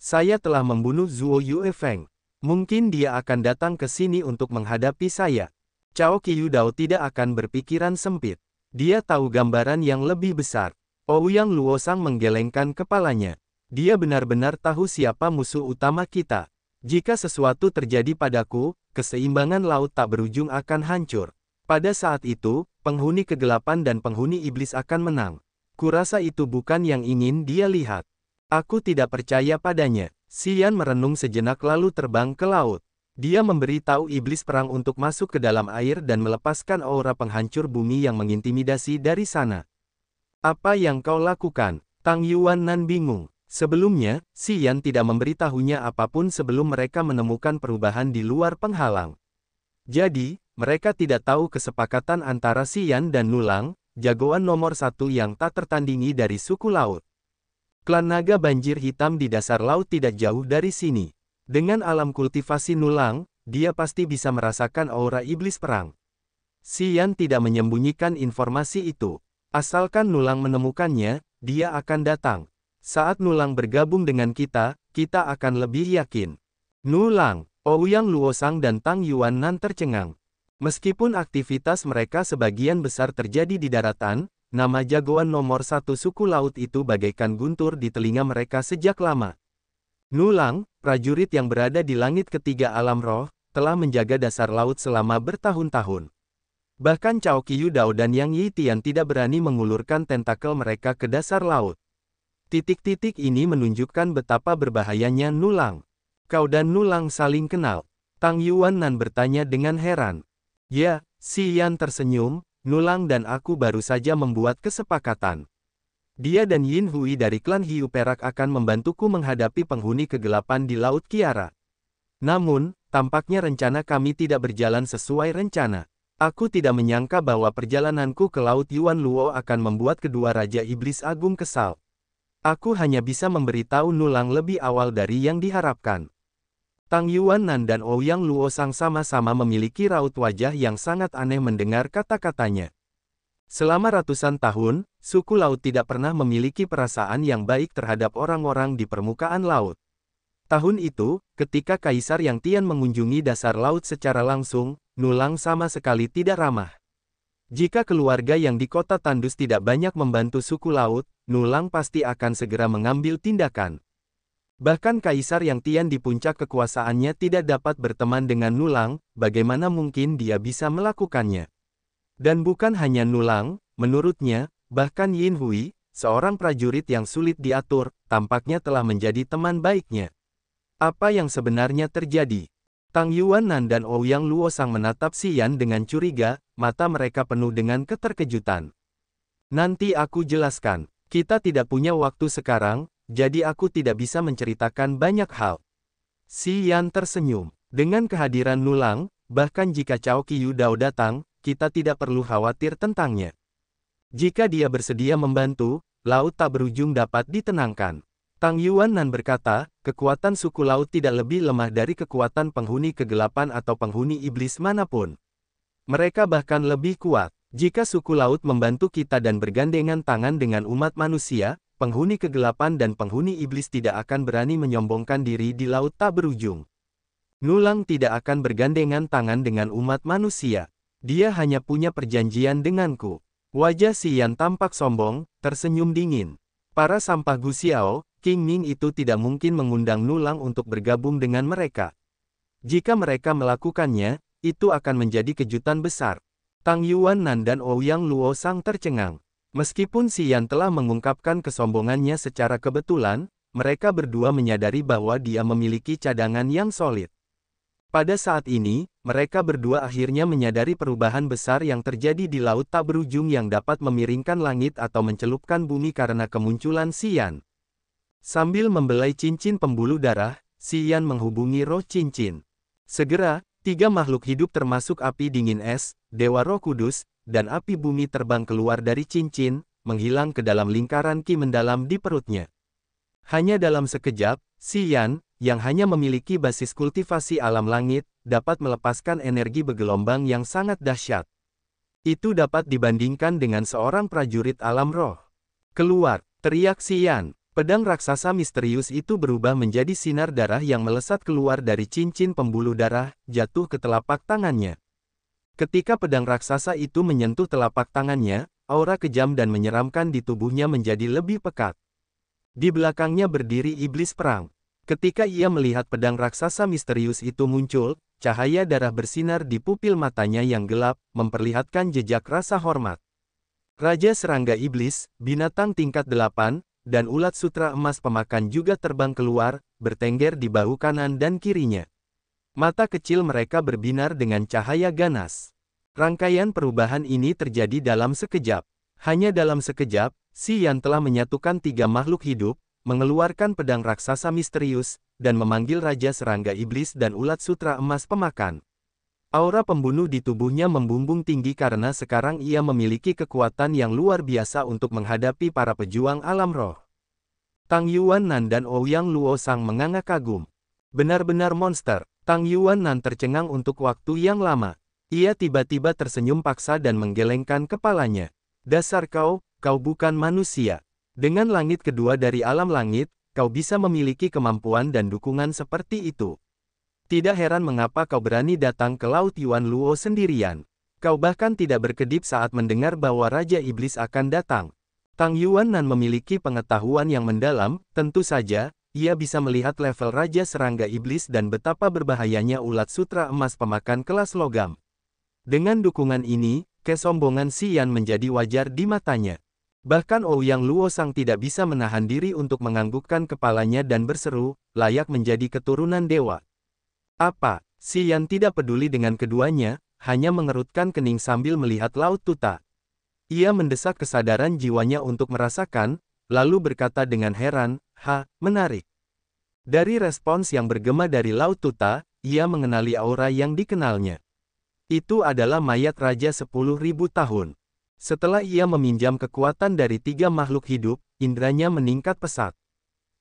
Saya telah membunuh Zuo Yuefeng. Mungkin dia akan datang ke sini untuk menghadapi saya. Cao Qiyudao tidak akan berpikiran sempit. Dia tahu gambaran yang lebih besar. Ouyang Luosang menggelengkan kepalanya. Dia benar-benar tahu siapa musuh utama kita. Jika sesuatu terjadi padaku, keseimbangan laut tak berujung akan hancur. Pada saat itu, penghuni kegelapan dan penghuni iblis akan menang. Kurasa itu bukan yang ingin dia lihat. Aku tidak percaya padanya. Xian merenung sejenak lalu terbang ke laut. Dia memberitahu iblis perang untuk masuk ke dalam air dan melepaskan aura penghancur bumi yang mengintimidasi dari sana. Apa yang kau lakukan? Tang Yuanan bingung. Sebelumnya, Xian tidak memberitahunya apapun sebelum mereka menemukan perubahan di luar penghalang. Jadi, mereka tidak tahu kesepakatan antara Xian dan Nulang, jagoan nomor satu yang tak tertandingi dari suku laut. Klan naga banjir hitam di dasar laut tidak jauh dari sini. Dengan alam kultivasi Nulang, dia pasti bisa merasakan aura iblis perang. Xian tidak menyembunyikan informasi itu. Asalkan Nulang menemukannya, dia akan datang. Saat Nulang bergabung dengan kita, kita akan lebih yakin. Nulang, Ouyang Luosang dan Tang Yuanan tercengang. Meskipun aktivitas mereka sebagian besar terjadi di daratan, nama jagoan nomor satu suku laut itu bagaikan guntur di telinga mereka sejak lama. Nulang, prajurit yang berada di langit ketiga alam roh, telah menjaga dasar laut selama bertahun-tahun. Bahkan Cao Qiyudao dan Yang Yitian tidak berani mengulurkan tentakel mereka ke dasar laut. Titik-titik ini menunjukkan betapa berbahayanya Nulang. Kau dan Nulang saling kenal. Tang Yuanan bertanya dengan heran. Ya, Xian tersenyum, Nulang dan aku baru saja membuat kesepakatan. Dia dan Yin Hui dari klan Hiu Perak akan membantuku menghadapi penghuni kegelapan di Laut Kiara. Namun, tampaknya rencana kami tidak berjalan sesuai rencana. Aku tidak menyangka bahwa perjalananku ke Laut Yuan Luo akan membuat kedua Raja Iblis Agung kesal. Aku hanya bisa memberitahu Nulang lebih awal dari yang diharapkan. Tang Yuanan dan Ouyang Luosang sama-sama memiliki raut wajah yang sangat aneh mendengar kata-katanya. Selama ratusan tahun, suku laut tidak pernah memiliki perasaan yang baik terhadap orang-orang di permukaan laut. Tahun itu, ketika Kaisar Yang Tian mengunjungi dasar laut secara langsung, Nulang sama sekali tidak ramah. Jika keluarga yang di kota Tandus tidak banyak membantu suku laut, Nulang pasti akan segera mengambil tindakan. Bahkan Kaisar Yang Tian di puncak kekuasaannya tidak dapat berteman dengan Nulang, bagaimana mungkin dia bisa melakukannya? Dan bukan hanya Nulang, menurutnya, bahkan Yin Hui, seorang prajurit yang sulit diatur, tampaknya telah menjadi teman baiknya. Apa yang sebenarnya terjadi? Tang Yuanan dan Ouyang Luosang menatap Xian dengan curiga, mata mereka penuh dengan keterkejutan. Nanti aku jelaskan. Kita tidak punya waktu sekarang, jadi aku tidak bisa menceritakan banyak hal. Xian tersenyum. Dengan kehadiran Nulang, bahkan jika Cao Qiyudao datang, kita tidak perlu khawatir tentangnya. Jika dia bersedia membantu, laut tak berujung dapat ditenangkan. Tang Yuanan berkata, kekuatan suku laut tidak lebih lemah dari kekuatan penghuni kegelapan atau penghuni iblis manapun. Mereka bahkan lebih kuat. Jika suku laut membantu kita dan bergandengan tangan dengan umat manusia, penghuni kegelapan dan penghuni iblis tidak akan berani menyombongkan diri di laut tak berujung. Nulang tidak akan bergandengan tangan dengan umat manusia. Dia hanya punya perjanjian denganku. Wajah Xian tampak sombong, tersenyum dingin. Para sampah Gu Xiao, King Ning itu tidak mungkin mengundang Nulang untuk bergabung dengan mereka. Jika mereka melakukannya, itu akan menjadi kejutan besar. Tang Yuanan dan Ouyang Luosang tercengang. Meskipun Xian telah mengungkapkan kesombongannya secara kebetulan, mereka berdua menyadari bahwa dia memiliki cadangan yang solid. Pada saat ini, mereka berdua akhirnya menyadari perubahan besar yang terjadi di laut tak berujung yang dapat memiringkan langit atau mencelupkan bumi karena kemunculan Xian. Sambil membelai cincin pembuluh darah, Xian menghubungi roh cincin. Segera, tiga makhluk hidup termasuk api dingin es, Dewa Roh Kudus, dan api bumi terbang keluar dari cincin, menghilang ke dalam lingkaran ki mendalam di perutnya. Hanya dalam sekejap, Xian, yang hanya memiliki basis kultivasi alam langit, dapat melepaskan energi bergelombang yang sangat dahsyat. Itu dapat dibandingkan dengan seorang prajurit alam roh. Keluar, teriak Xian. Pedang raksasa misterius itu berubah menjadi sinar darah yang melesat keluar dari cincin pembuluh darah, jatuh ke telapak tangannya. Ketika pedang raksasa itu menyentuh telapak tangannya, aura kejam dan menyeramkan di tubuhnya menjadi lebih pekat. Di belakangnya berdiri iblis perang. Ketika ia melihat pedang raksasa misterius itu muncul, cahaya darah bersinar di pupil matanya yang gelap, memperlihatkan jejak rasa hormat. Raja Serangga Iblis, binatang tingkat 8, dan ulat sutra emas pemakan juga terbang keluar, bertengger di bahu kanan dan kirinya. Mata kecil mereka berbinar dengan cahaya ganas. Rangkaian perubahan ini terjadi dalam sekejap. Hanya dalam sekejap, Xi Yan telah menyatukan 3 makhluk hidup, mengeluarkan pedang raksasa misterius, dan memanggil Raja Serangga Iblis dan Ulat Sutra Emas Pemakan. Aura pembunuh di tubuhnya membumbung tinggi karena sekarang ia memiliki kekuatan yang luar biasa untuk menghadapi para pejuang alam roh. Tang Yuannan dan Ouyang Luosang menganga kagum. Benar-benar monster. Tang Yuannan tercengang untuk waktu yang lama. Ia tiba-tiba tersenyum paksa dan menggelengkan kepalanya. Dasar kau bukan manusia. Dengan langit kedua dari alam langit, kau bisa memiliki kemampuan dan dukungan seperti itu. Tidak heran mengapa kau berani datang ke Laut Yuan Luo sendirian. Kau bahkan tidak berkedip saat mendengar bahwa Raja Iblis akan datang. Tang Yuannan memiliki pengetahuan yang mendalam, tentu saja, ia bisa melihat level Raja Serangga Iblis dan betapa berbahayanya Ulat Sutra Emas Pemakan kelas logam. Dengan dukungan ini, kesombongan Xi Yan menjadi wajar di matanya. Bahkan Ouyang Luosang tidak bisa menahan diri untuk menganggukkan kepalanya dan berseru, layak menjadi keturunan dewa. Apa? Xi Yan tidak peduli dengan keduanya, hanya mengerutkan kening sambil melihat Laut Tuta. Ia mendesak kesadaran jiwanya untuk merasakan, lalu berkata dengan heran, menarik. Dari respons yang bergema dari Laut Tuta, ia mengenali aura yang dikenalnya. Itu adalah mayat Raja 10.000 tahun. Setelah ia meminjam kekuatan dari 3 makhluk hidup, indranya meningkat pesat.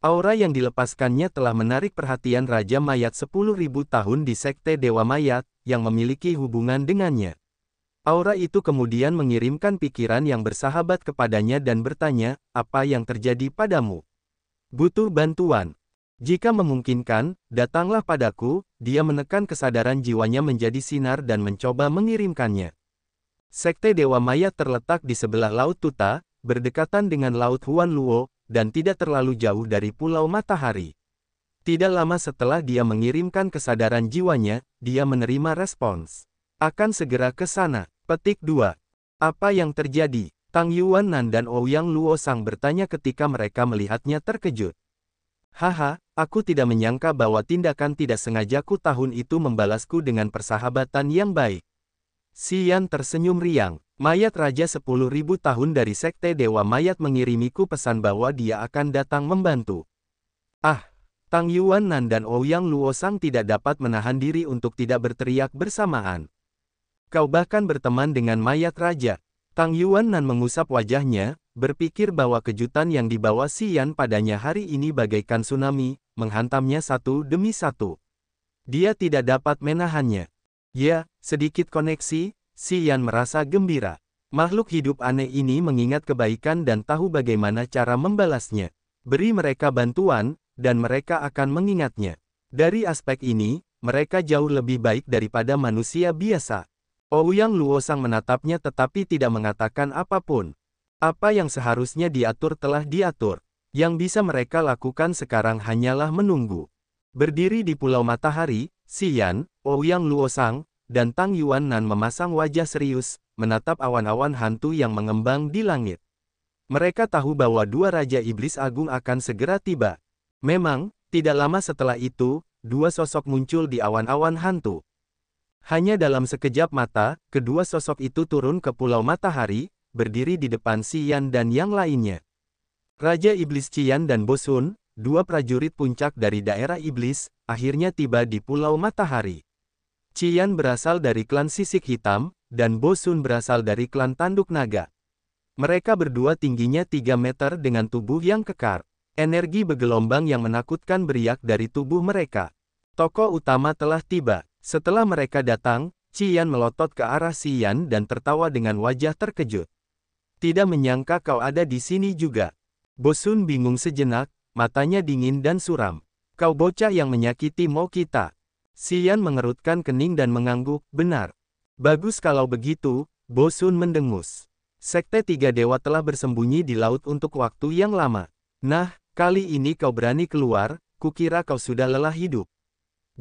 Aura yang dilepaskannya telah menarik perhatian Raja Mayat 10.000 tahun di Sekte Dewa Mayat, yang memiliki hubungan dengannya. Aura itu kemudian mengirimkan pikiran yang bersahabat kepadanya dan bertanya, apa yang terjadi padamu? Butuh bantuan. Jika memungkinkan, datanglah padaku. Dia menekan kesadaran jiwanya menjadi sinar dan mencoba mengirimkannya. Sekte Dewa Mayat terletak di sebelah Laut Tuta, berdekatan dengan Laut Huan Luo, dan tidak terlalu jauh dari Pulau Matahari. Tidak lama setelah dia mengirimkan kesadaran jiwanya, dia menerima respons. Akan segera ke sana. Petik 2. Apa yang terjadi? Tang Yuannan dan Ouyang Luosang bertanya ketika mereka melihatnya terkejut. Aku tidak menyangka bahwa tindakan tidak sengajaku tahun itu membalasku dengan persahabatan yang baik. Xi Yan tersenyum riang. Mayat Raja 10.000 tahun dari Sekte Dewa Mayat mengirimiku pesan bahwa dia akan datang membantu. Tang Yuannan dan Ouyang Luosang tidak dapat menahan diri untuk tidak berteriak bersamaan. Kau bahkan berteman dengan mayat raja. Tang Yuannan mengusap wajahnya, berpikir bahwa kejutan yang dibawa Xi Yan padanya hari ini bagaikan tsunami, menghantamnya satu demi satu. Dia tidak dapat menahannya. Ya, sedikit koneksi. Xi Yan merasa gembira. Makhluk hidup aneh ini mengingat kebaikan dan tahu bagaimana cara membalasnya. Beri mereka bantuan, dan mereka akan mengingatnya. Dari aspek ini, mereka jauh lebih baik daripada manusia biasa. Ouyang Luosang menatapnya tetapi tidak mengatakan apapun. Apa yang seharusnya diatur telah diatur. Yang bisa mereka lakukan sekarang hanyalah menunggu. Berdiri di Pulau Matahari, Xi Yan, Ouyang Luosang, dan Tang Yuannan memasang wajah serius, menatap awan-awan hantu yang mengembang di langit. Mereka tahu bahwa 2 Raja Iblis Agung akan segera tiba. Memang, tidak lama setelah itu, 2 sosok muncul di awan-awan hantu. Hanya dalam sekejap mata, kedua sosok itu turun ke Pulau Matahari, berdiri di depan Xi Yan dan yang lainnya. Raja Iblis Qian dan Bosun, 2 prajurit puncak dari daerah iblis, akhirnya tiba di Pulau Matahari. Qian berasal dari klan Sisik Hitam, dan Bosun berasal dari klan Tanduk Naga. Mereka berdua tingginya 3 meter dengan tubuh yang kekar. Energi bergelombang yang menakutkan beriak dari tubuh mereka. Tokoh utama telah tiba. Setelah mereka datang, Qian melotot ke arah Xi Yan dan tertawa dengan wajah terkejut. Tidak menyangka kau ada di sini juga. Bosun bingung sejenak, matanya dingin dan suram. Kau bocah yang menyakiti mau kita. Xi Yan mengerutkan kening dan mengangguk, benar. Bagus kalau begitu, Bosun mendengus. Sekte 3 dewa telah bersembunyi di laut untuk waktu yang lama. Nah, kali ini kau berani keluar, kukira kau sudah lelah hidup.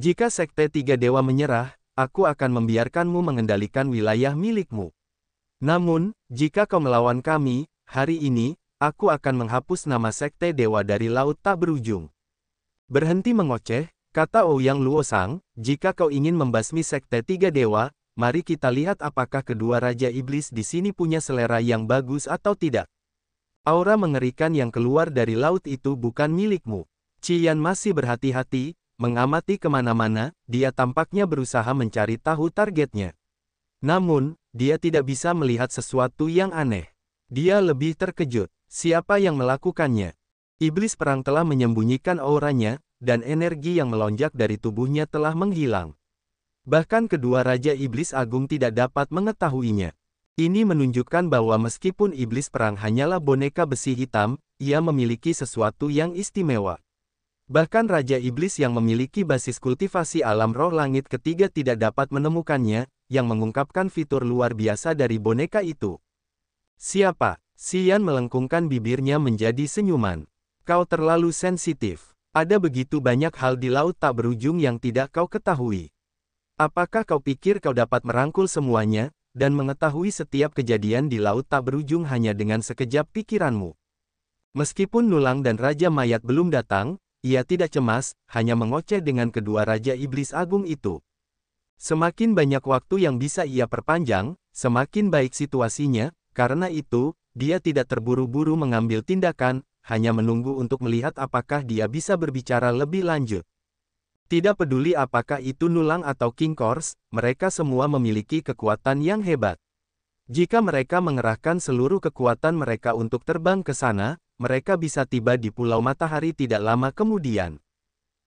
Jika Sekte 3 dewa menyerah, aku akan membiarkanmu mengendalikan wilayah milikmu. Namun, jika kau melawan kami, hari ini, aku akan menghapus nama Sekte Dewa dari laut tak berujung. Berhenti mengoceh, Kata Ouyang Luosang, jika kau ingin membasmi Sekte Tiga Dewa, mari kita lihat apakah kedua Raja Iblis di sini punya selera yang bagus atau tidak. Aura mengerikan yang keluar dari laut itu bukan milikmu. Qian masih berhati-hati, mengamati kemana-mana, dia tampaknya berusaha mencari tahu targetnya. Namun, dia tidak bisa melihat sesuatu yang aneh. Dia lebih terkejut. Siapa yang melakukannya? Iblis perang telah menyembunyikan auranya, dan energi yang melonjak dari tubuhnya telah menghilang. Bahkan kedua Raja Iblis Agung tidak dapat mengetahuinya. Ini menunjukkan bahwa meskipun Iblis Perang hanyalah boneka besi hitam, ia memiliki sesuatu yang istimewa. Bahkan Raja Iblis yang memiliki basis kultivasi alam roh langit ketiga tidak dapat menemukannya, yang mengungkapkan fitur luar biasa dari boneka itu. Siapa? Xian melengkungkan bibirnya menjadi senyuman. Kau terlalu sensitif. Ada begitu banyak hal di laut tak berujung yang tidak kau ketahui. Apakah kau pikir kau dapat merangkul semuanya, dan mengetahui setiap kejadian di laut tak berujung hanya dengan sekejap pikiranmu? Meskipun Nulang dan Raja Mayat belum datang, ia tidak cemas, hanya mengoceh dengan kedua Raja Iblis Agung itu. Semakin banyak waktu yang bisa ia perpanjang, semakin baik situasinya, karena itu, dia tidak terburu-buru mengambil tindakan, hanya menunggu untuk melihat apakah dia bisa berbicara lebih lanjut. Tidak peduli apakah itu Nulang atau King Kors, mereka semua memiliki kekuatan yang hebat. Jika mereka mengerahkan seluruh kekuatan mereka untuk terbang ke sana, mereka bisa tiba di Pulau Matahari tidak lama kemudian.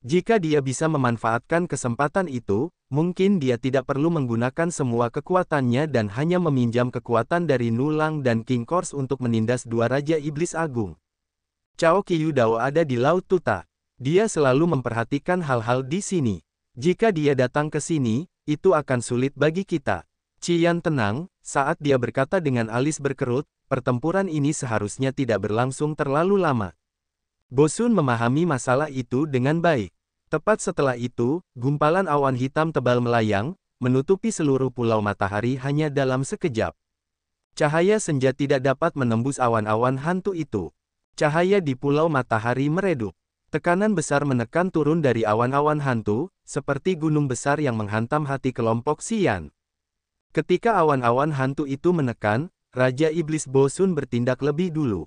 Jika dia bisa memanfaatkan kesempatan itu, mungkin dia tidak perlu menggunakan semua kekuatannya dan hanya meminjam kekuatan dari Nulang dan King Kors untuk menindas dua Raja Iblis Agung. Cao Qiu-dao ada di Laut Tuta. Dia selalu memperhatikan hal-hal di sini. Jika dia datang ke sini, itu akan sulit bagi kita. Qian tenang, saat dia berkata dengan alis berkerut, pertempuran ini seharusnya tidak berlangsung terlalu lama. Bosun memahami masalah itu dengan baik. Tepat setelah itu, gumpalan awan hitam tebal melayang, menutupi seluruh Pulau Matahari hanya dalam sekejap. Cahaya senja tidak dapat menembus awan-awan hantu itu. Cahaya di Pulau Matahari meredup. Tekanan besar menekan turun dari awan-awan hantu, seperti gunung besar yang menghantam hati kelompok Xian. Ketika awan-awan hantu itu menekan, Raja Iblis Bosun bertindak lebih dulu.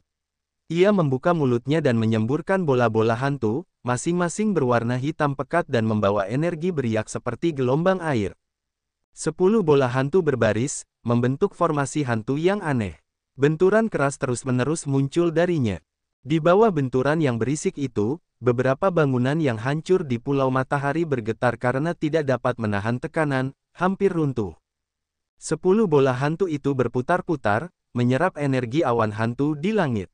Ia membuka mulutnya dan menyemburkan bola-bola hantu, masing-masing berwarna hitam pekat dan membawa energi beriak seperti gelombang air. 10 bola hantu berbaris, membentuk formasi hantu yang aneh. Benturan keras terus-menerus muncul darinya. Di bawah benturan yang berisik itu, beberapa bangunan yang hancur di Pulau Matahari bergetar karena tidak dapat menahan tekanan, hampir runtuh. 10 bola hantu itu berputar-putar, menyerap energi awan hantu di langit.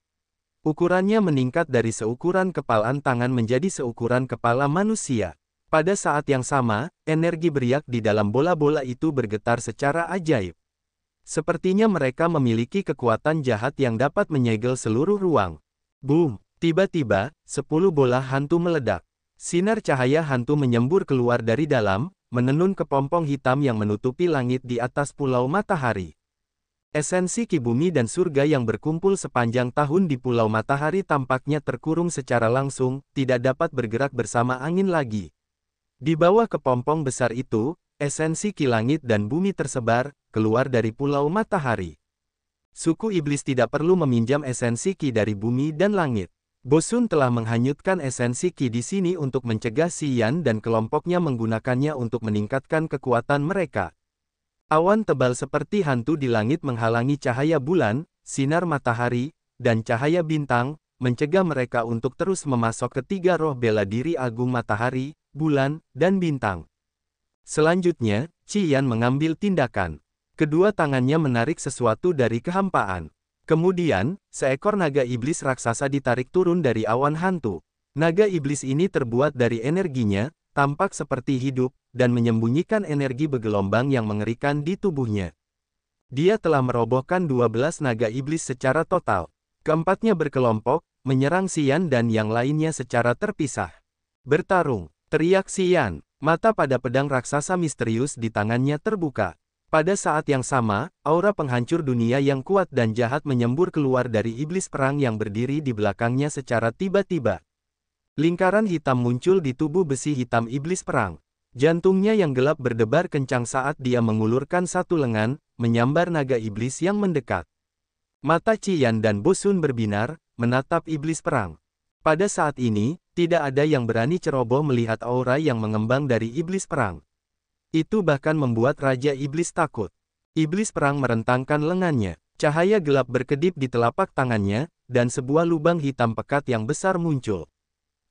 Ukurannya meningkat dari seukuran kepalan tangan menjadi seukuran kepala manusia. Pada saat yang sama, energi beriak di dalam bola-bola itu bergetar secara ajaib. Sepertinya mereka memiliki kekuatan jahat yang dapat menyegel seluruh ruang. Boom! Tiba-tiba, 10 bola hantu meledak. Sinar cahaya hantu menyembur keluar dari dalam, menenun kepompong hitam yang menutupi langit di atas Pulau Matahari. Esensi ki bumi dan surga yang berkumpul sepanjang tahun di Pulau Matahari tampaknya terkurung secara langsung, tidak dapat bergerak bersama angin lagi. Di bawah kepompong besar itu, esensi ki langit dan bumi tersebar, keluar dari Pulau Matahari. Suku iblis tidak perlu meminjam esensi ki dari bumi dan langit. Bosun telah menghanyutkan esensi ki di sini untuk mencegah Xian dan kelompoknya menggunakannya untuk meningkatkan kekuatan mereka. Awan tebal seperti hantu di langit menghalangi cahaya bulan, sinar matahari, dan cahaya bintang, mencegah mereka untuk terus memasok ketiga roh bela diri agung matahari, bulan, dan bintang. Selanjutnya, Qian mengambil tindakan. Kedua tangannya menarik sesuatu dari kehampaan. Kemudian, seekor naga iblis raksasa ditarik turun dari awan hantu. Naga iblis ini terbuat dari energinya, tampak seperti hidup, dan menyembunyikan energi bergelombang yang mengerikan di tubuhnya. Dia telah merobohkan 12 naga iblis secara total. Keempatnya berkelompok, menyerang Xian dan yang lainnya secara terpisah. Bertarung, teriak Xian. Mata pada pedang raksasa misterius di tangannya terbuka. Pada saat yang sama, aura penghancur dunia yang kuat dan jahat menyembur keluar dari iblis perang yang berdiri di belakangnya secara tiba-tiba. Lingkaran hitam muncul di tubuh besi hitam iblis perang. Jantungnya yang gelap berdebar kencang saat dia mengulurkan satu lengan, menyambar naga iblis yang mendekat. Mata Qian dan Bosun berbinar, menatap iblis perang. Pada saat ini, tidak ada yang berani ceroboh melihat aura yang mengembang dari iblis perang. Itu bahkan membuat Raja Iblis takut. Iblis perang merentangkan lengannya. Cahaya gelap berkedip di telapak tangannya, dan sebuah lubang hitam pekat yang besar muncul.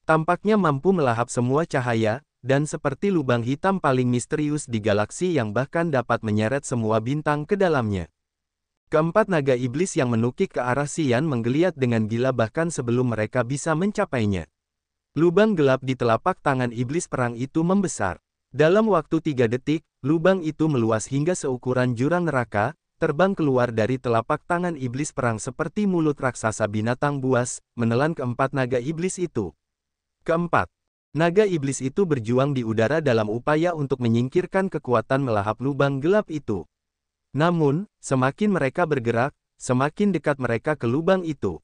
Tampaknya mampu melahap semua cahaya, dan seperti lubang hitam paling misterius di galaksi yang bahkan dapat menyeret semua bintang ke dalamnya. Keempat naga iblis yang menukik ke arah Xian menggeliat dengan gila bahkan sebelum mereka bisa mencapainya. Lubang gelap di telapak tangan iblis perang itu membesar. Dalam waktu 3 detik, lubang itu meluas hingga seukuran jurang neraka, terbang keluar dari telapak tangan iblis perang seperti mulut raksasa binatang buas, menelan keempat naga iblis itu. Keempat, naga iblis itu berjuang di udara dalam upaya untuk menyingkirkan kekuatan melahap lubang gelap itu. Namun, semakin mereka bergerak, semakin dekat mereka ke lubang itu.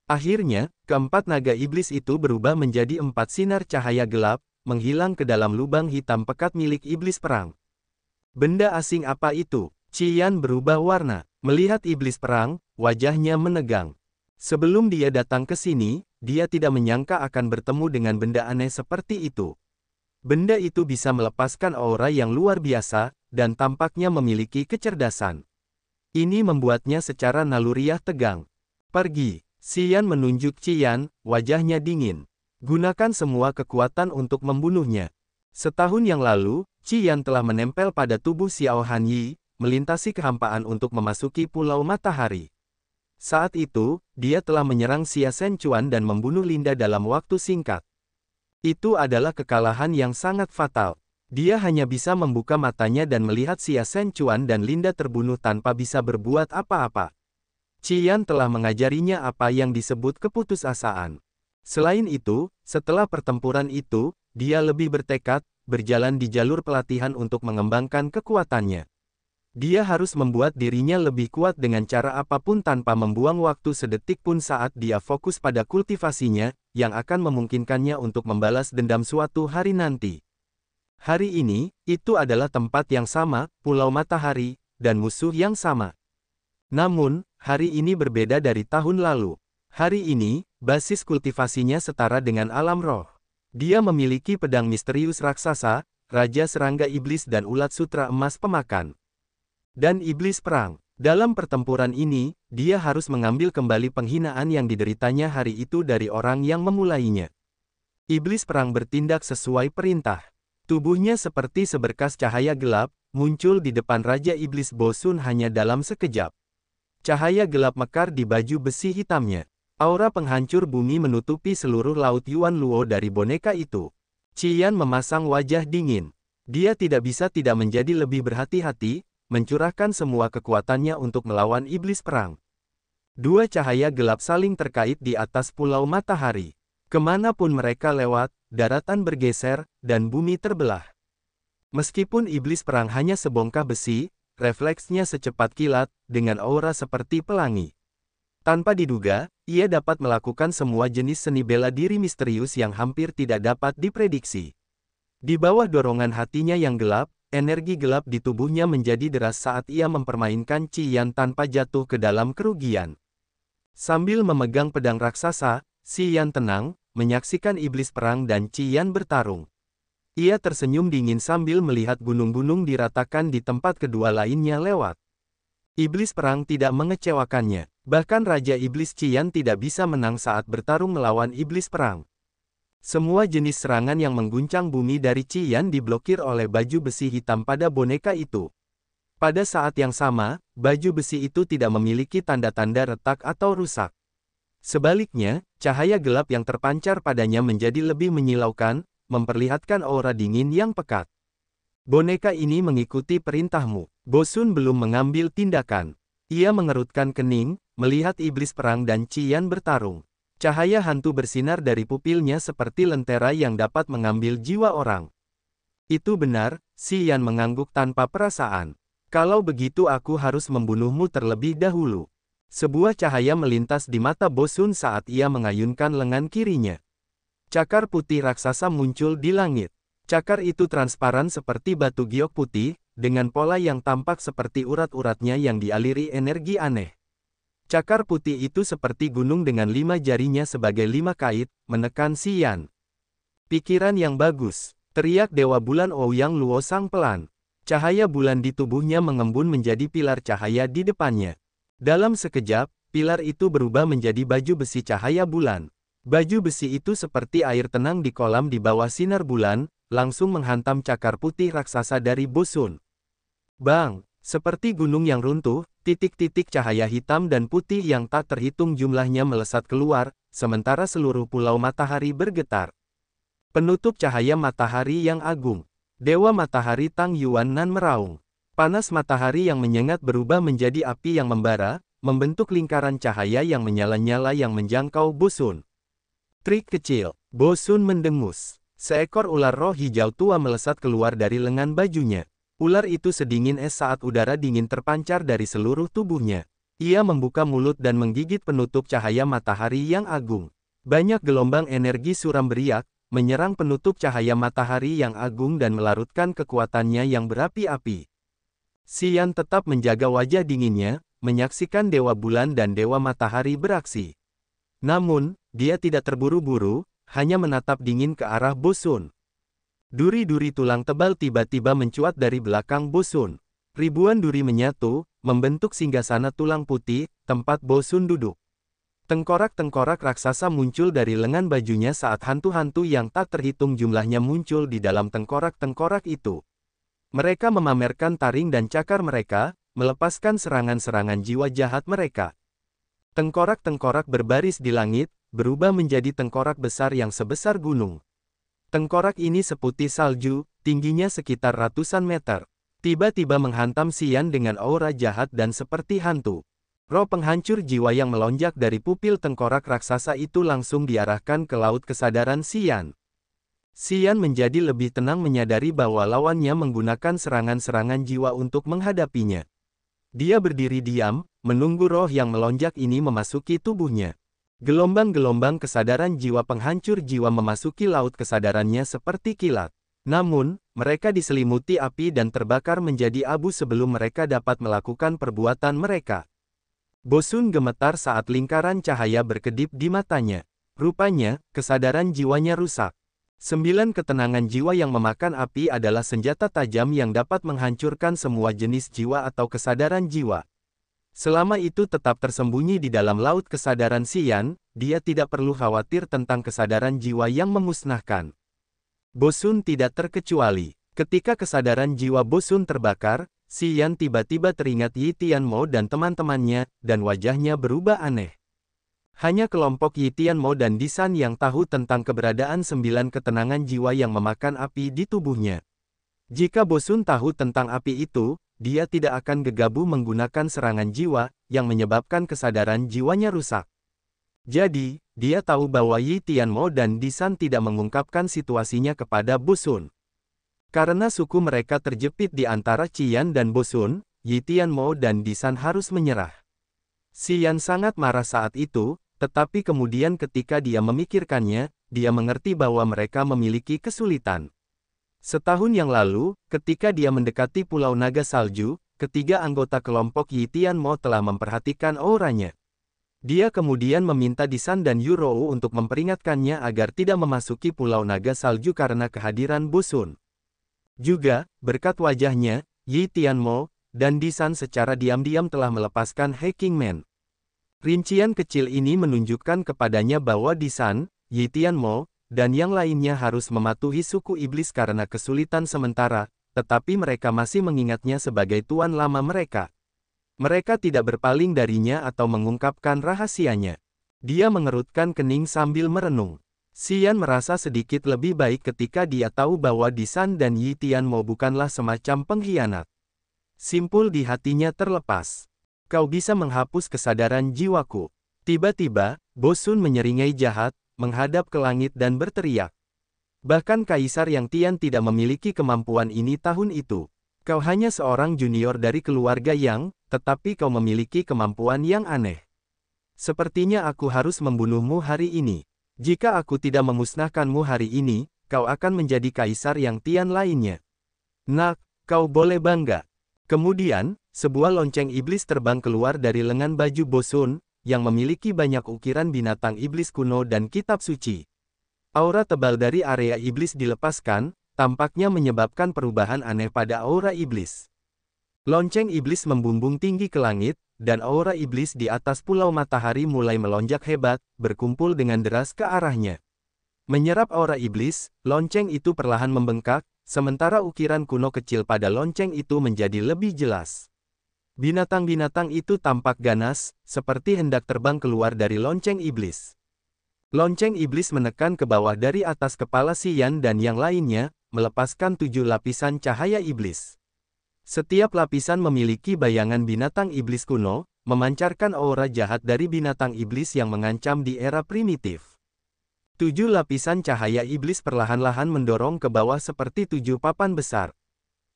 Akhirnya, keempat naga iblis itu berubah menjadi 4 sinar cahaya gelap, menghilang ke dalam lubang hitam pekat milik iblis perang. Benda asing apa itu? Qian berubah warna. Melihat iblis perang, wajahnya menegang. Sebelum dia datang ke sini, dia tidak menyangka akan bertemu dengan benda aneh seperti itu. Benda itu bisa melepaskan aura yang luar biasa, dan tampaknya memiliki kecerdasan. Ini membuatnya secara naluriah tegang. Pergi. Xian menunjuk Qian, wajahnya dingin. Gunakan semua kekuatan untuk membunuhnya. Setahun yang lalu, Qian telah menempel pada tubuh Xiao Hanyi, melintasi kehampaan untuk memasuki Pulau Matahari. Saat itu, dia telah menyerang Xia Shenchuan dan membunuh Linda dalam waktu singkat. Itu adalah kekalahan yang sangat fatal. Dia hanya bisa membuka matanya dan melihat Xia Shenchuan dan Linda terbunuh tanpa bisa berbuat apa-apa. Qian telah mengajarinya apa yang disebut keputusasaan. Selain itu, setelah pertempuran itu, dia lebih bertekad, berjalan di jalur pelatihan untuk mengembangkan kekuatannya. Dia harus membuat dirinya lebih kuat dengan cara apapun tanpa membuang waktu sedetik pun saat dia fokus pada kultivasinya, yang akan memungkinkannya untuk membalas dendam suatu hari nanti. Hari ini, itu adalah tempat yang sama, Pulau Matahari, dan musuh yang sama. Namun, hari ini berbeda dari tahun lalu. Hari ini, basis kultivasinya setara dengan alam roh. Dia memiliki pedang misterius raksasa, Raja Serangga Iblis dan ulat sutra emas pemakan. Dan iblis perang. Dalam pertempuran ini, dia harus mengambil kembali penghinaan yang dideritanya hari itu dari orang yang memulainya. Iblis perang bertindak sesuai perintah. Tubuhnya seperti seberkas cahaya gelap, muncul di depan Raja Iblis Bosun hanya dalam sekejap. Cahaya gelap mekar di baju besi hitamnya. Aura penghancur bumi menutupi seluruh laut Yuan Luo dari boneka itu. Qian memasang wajah dingin. Dia tidak bisa tidak menjadi lebih berhati-hati, mencurahkan semua kekuatannya untuk melawan iblis perang. Dua cahaya gelap saling terkait di atas Pulau Matahari. Kemanapun mereka lewat, daratan bergeser, dan bumi terbelah. Meskipun iblis perang hanya sebongkah besi, refleksnya secepat kilat, dengan aura seperti pelangi. Tanpa diduga, ia dapat melakukan semua jenis seni bela diri misterius yang hampir tidak dapat diprediksi. Di bawah dorongan hatinya yang gelap, energi gelap di tubuhnya menjadi deras saat ia mempermainkan Qian tanpa jatuh ke dalam kerugian. Sambil memegang pedang raksasa, Qian tenang, menyaksikan iblis perang dan Qian bertarung. Ia tersenyum dingin sambil melihat gunung-gunung diratakan di tempat kedua lainnya lewat. Iblis perang tidak mengecewakannya. Bahkan Raja Iblis Qian tidak bisa menang saat bertarung melawan iblis perang. Semua jenis serangan yang mengguncang bumi dari Qian diblokir oleh baju besi hitam pada boneka itu. Pada saat yang sama, baju besi itu tidak memiliki tanda-tanda retak atau rusak. Sebaliknya, cahaya gelap yang terpancar padanya menjadi lebih menyilaukan, memperlihatkan aura dingin yang pekat. Boneka ini mengikuti perintahmu. Bosun belum mengambil tindakan. Ia mengerutkan kening, melihat iblis perang dan Qian bertarung. Cahaya hantu bersinar dari pupilnya seperti lentera yang dapat mengambil jiwa orang. Itu benar, Qian mengangguk tanpa perasaan. Kalau begitu aku harus membunuhmu terlebih dahulu. Sebuah cahaya melintas di mata Bosun saat ia mengayunkan lengan kirinya. Cakar putih raksasa muncul di langit. Cakar itu transparan seperti batu giok putih, dengan pola yang tampak seperti urat-uratnya yang dialiri energi aneh. Cakar putih itu seperti gunung dengan 5 jarinya sebagai 5 kait, menekan Xian. Pikiran yang bagus, teriak Dewa Bulan Ouyang Luosang pelan. Cahaya bulan di tubuhnya mengembun menjadi pilar cahaya di depannya. Dalam sekejap, pilar itu berubah menjadi baju besi cahaya bulan. Baju besi itu seperti air tenang di kolam di bawah sinar bulan, langsung menghantam cakar putih raksasa dari Bosun. Bang! Seperti gunung yang runtuh, titik-titik cahaya hitam dan putih yang tak terhitung jumlahnya melesat keluar, sementara seluruh pulau matahari bergetar. Penutup cahaya matahari yang agung. Dewa Matahari Tang Yuan-nan meraung. Panas matahari yang menyengat berubah menjadi api yang membara, membentuk lingkaran cahaya yang menyala-nyala yang menjangkau Bosun. Trik kecil, Bosun mendengus. Seekor ular roh hijau tua melesat keluar dari lengan bajunya. Ular itu sedingin es saat udara dingin terpancar dari seluruh tubuhnya. Ia membuka mulut dan menggigit penutup cahaya matahari yang agung. Banyak gelombang energi suram beriak, menyerang penutup cahaya matahari yang agung dan melarutkan kekuatannya yang berapi-api. Xian tetap menjaga wajah dinginnya, menyaksikan Dewa Bulan dan Dewa Matahari beraksi. Namun, dia tidak terburu-buru, hanya menatap dingin ke arah Bosun. Duri-duri tulang tebal tiba-tiba mencuat dari belakang Bosun. Ribuan duri menyatu, membentuk singgasana tulang putih, tempat Bosun duduk. Tengkorak-tengkorak raksasa muncul dari lengan bajunya saat hantu-hantu yang tak terhitung jumlahnya muncul di dalam tengkorak-tengkorak itu. Mereka memamerkan taring dan cakar mereka, melepaskan serangan-serangan jiwa jahat mereka. Tengkorak-tengkorak berbaris di langit, berubah menjadi tengkorak besar yang sebesar gunung. Tengkorak ini seputih salju, tingginya sekitar ratusan meter. Tiba-tiba menghantam Xian dengan aura jahat dan seperti hantu. Roh penghancur jiwa yang melonjak dari pupil tengkorak raksasa itu langsung diarahkan ke laut kesadaran Xian. Xian menjadi lebih tenang menyadari bahwa lawannya menggunakan serangan-serangan jiwa untuk menghadapinya. Dia berdiri diam, menunggu roh yang melonjak ini memasuki tubuhnya. Gelombang-gelombang kesadaran jiwa penghancur jiwa memasuki laut kesadarannya seperti kilat. Namun, mereka diselimuti api dan terbakar menjadi abu sebelum mereka dapat melakukan perbuatan mereka. Bosun gemetar saat lingkaran cahaya berkedip di matanya. Rupanya, kesadaran jiwanya rusak. 9 ketenangan jiwa yang memakan api adalah senjata tajam yang dapat menghancurkan semua jenis jiwa atau kesadaran jiwa. Selama itu tetap tersembunyi di dalam laut kesadaran Xian, dia tidak perlu khawatir tentang kesadaran jiwa yang memusnahkan. Bosun tidak terkecuali. Ketika kesadaran jiwa Bosun terbakar, Xian tiba-tiba teringat Yi Tianmo dan teman-temannya, dan wajahnya berubah aneh. Hanya kelompok Yi Tianmo dan Disan yang tahu tentang keberadaan 9 ketenangan jiwa yang memakan api di tubuhnya. Jika Bosun tahu tentang api itu, dia tidak akan gegabah menggunakan serangan jiwa, yang menyebabkan kesadaran jiwanya rusak. Jadi, dia tahu bahwa Yi Tianmo dan Disan tidak mengungkapkan situasinya kepada Bosun. Karena suku mereka terjepit di antara Qian dan Bosun, Yi Tianmo dan Disan harus menyerah. Xian sangat marah saat itu, tetapi kemudian ketika dia memikirkannya, dia mengerti bahwa mereka memiliki kesulitan. Setahun yang lalu, ketika dia mendekati Pulau Naga Salju, ketiga anggota kelompok Yi Tianmo telah memperhatikan auranya. Dia kemudian meminta Disan dan Yurou untuk memperingatkannya agar tidak memasuki Pulau Naga Salju karena kehadiran Bosun. Juga, berkat wajahnya, Yi Tianmo dan Disan secara diam-diam telah melepaskan Hacking Man. Rincian kecil ini menunjukkan kepadanya bahwa Disan, Yi Tianmo, dan yang lainnya harus mematuhi suku iblis karena kesulitan sementara, tetapi mereka masih mengingatnya sebagai tuan lama mereka. Mereka tidak berpaling darinya atau mengungkapkan rahasianya. Dia mengerutkan kening sambil merenung. Xian merasa sedikit lebih baik ketika dia tahu bahwa Disan dan Yi Tianmo bukanlah semacam pengkhianat. Simpul di hatinya terlepas. Kau bisa menghapus kesadaran jiwaku. Tiba-tiba, Bosun menyeringai jahat, menghadap ke langit dan berteriak. Bahkan Kaisar Yang Tian tidak memiliki kemampuan ini tahun itu. Kau hanya seorang junior dari keluarga Yang, tetapi kau memiliki kemampuan yang aneh. Sepertinya aku harus membunuhmu hari ini. Jika aku tidak memusnahkanmu hari ini, kau akan menjadi kaisar yang Tian lainnya. Nak, kau boleh bangga. Kemudian, sebuah lonceng iblis terbang keluar dari lengan baju Bosun, yang memiliki banyak ukiran binatang iblis kuno dan kitab suci. Aura tebal dari area iblis dilepaskan, tampaknya menyebabkan perubahan aneh pada aura iblis. Lonceng iblis membumbung tinggi ke langit, dan aura iblis di atas Pulau Matahari mulai melonjak hebat, berkumpul dengan deras ke arahnya. Menyerap aura iblis, lonceng itu perlahan membengkak, sementara ukiran kuno kecil pada lonceng itu menjadi lebih jelas. Binatang-binatang itu tampak ganas, seperti hendak terbang keluar dari lonceng iblis. Lonceng iblis menekan ke bawah dari atas kepala Xian dan yang lainnya, melepaskan 7 lapisan cahaya iblis. Setiap lapisan memiliki bayangan binatang iblis kuno, memancarkan aura jahat dari binatang iblis yang mengancam di era primitif. 7 lapisan cahaya iblis perlahan-lahan mendorong ke bawah seperti 7 papan besar.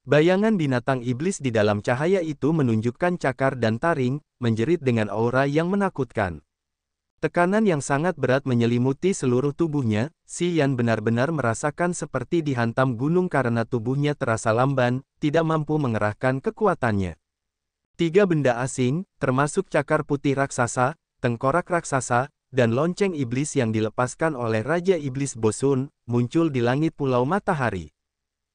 Bayangan binatang iblis di dalam cahaya itu menunjukkan cakar dan taring, menjerit dengan aura yang menakutkan. Tekanan yang sangat berat menyelimuti seluruh tubuhnya, Xian benar-benar merasakan seperti dihantam gunung karena tubuhnya terasa lamban, tidak mampu mengerahkan kekuatannya. 3 benda asing, termasuk cakar putih raksasa, tengkorak raksasa, dan lonceng iblis yang dilepaskan oleh Raja Iblis Bosun, muncul di langit Pulau Matahari.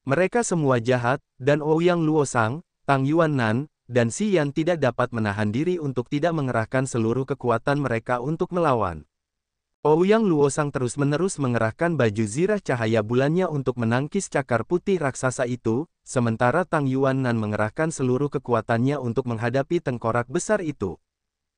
Mereka semua jahat, dan Ouyang Luosang, Tang Yuannan, dan Xian tidak dapat menahan diri untuk tidak mengerahkan seluruh kekuatan mereka untuk melawan. Ouyang Luosang terus-menerus mengerahkan baju zirah cahaya bulannya untuk menangkis cakar putih raksasa itu, sementara Tang Yuannan mengerahkan seluruh kekuatannya untuk menghadapi tengkorak besar itu.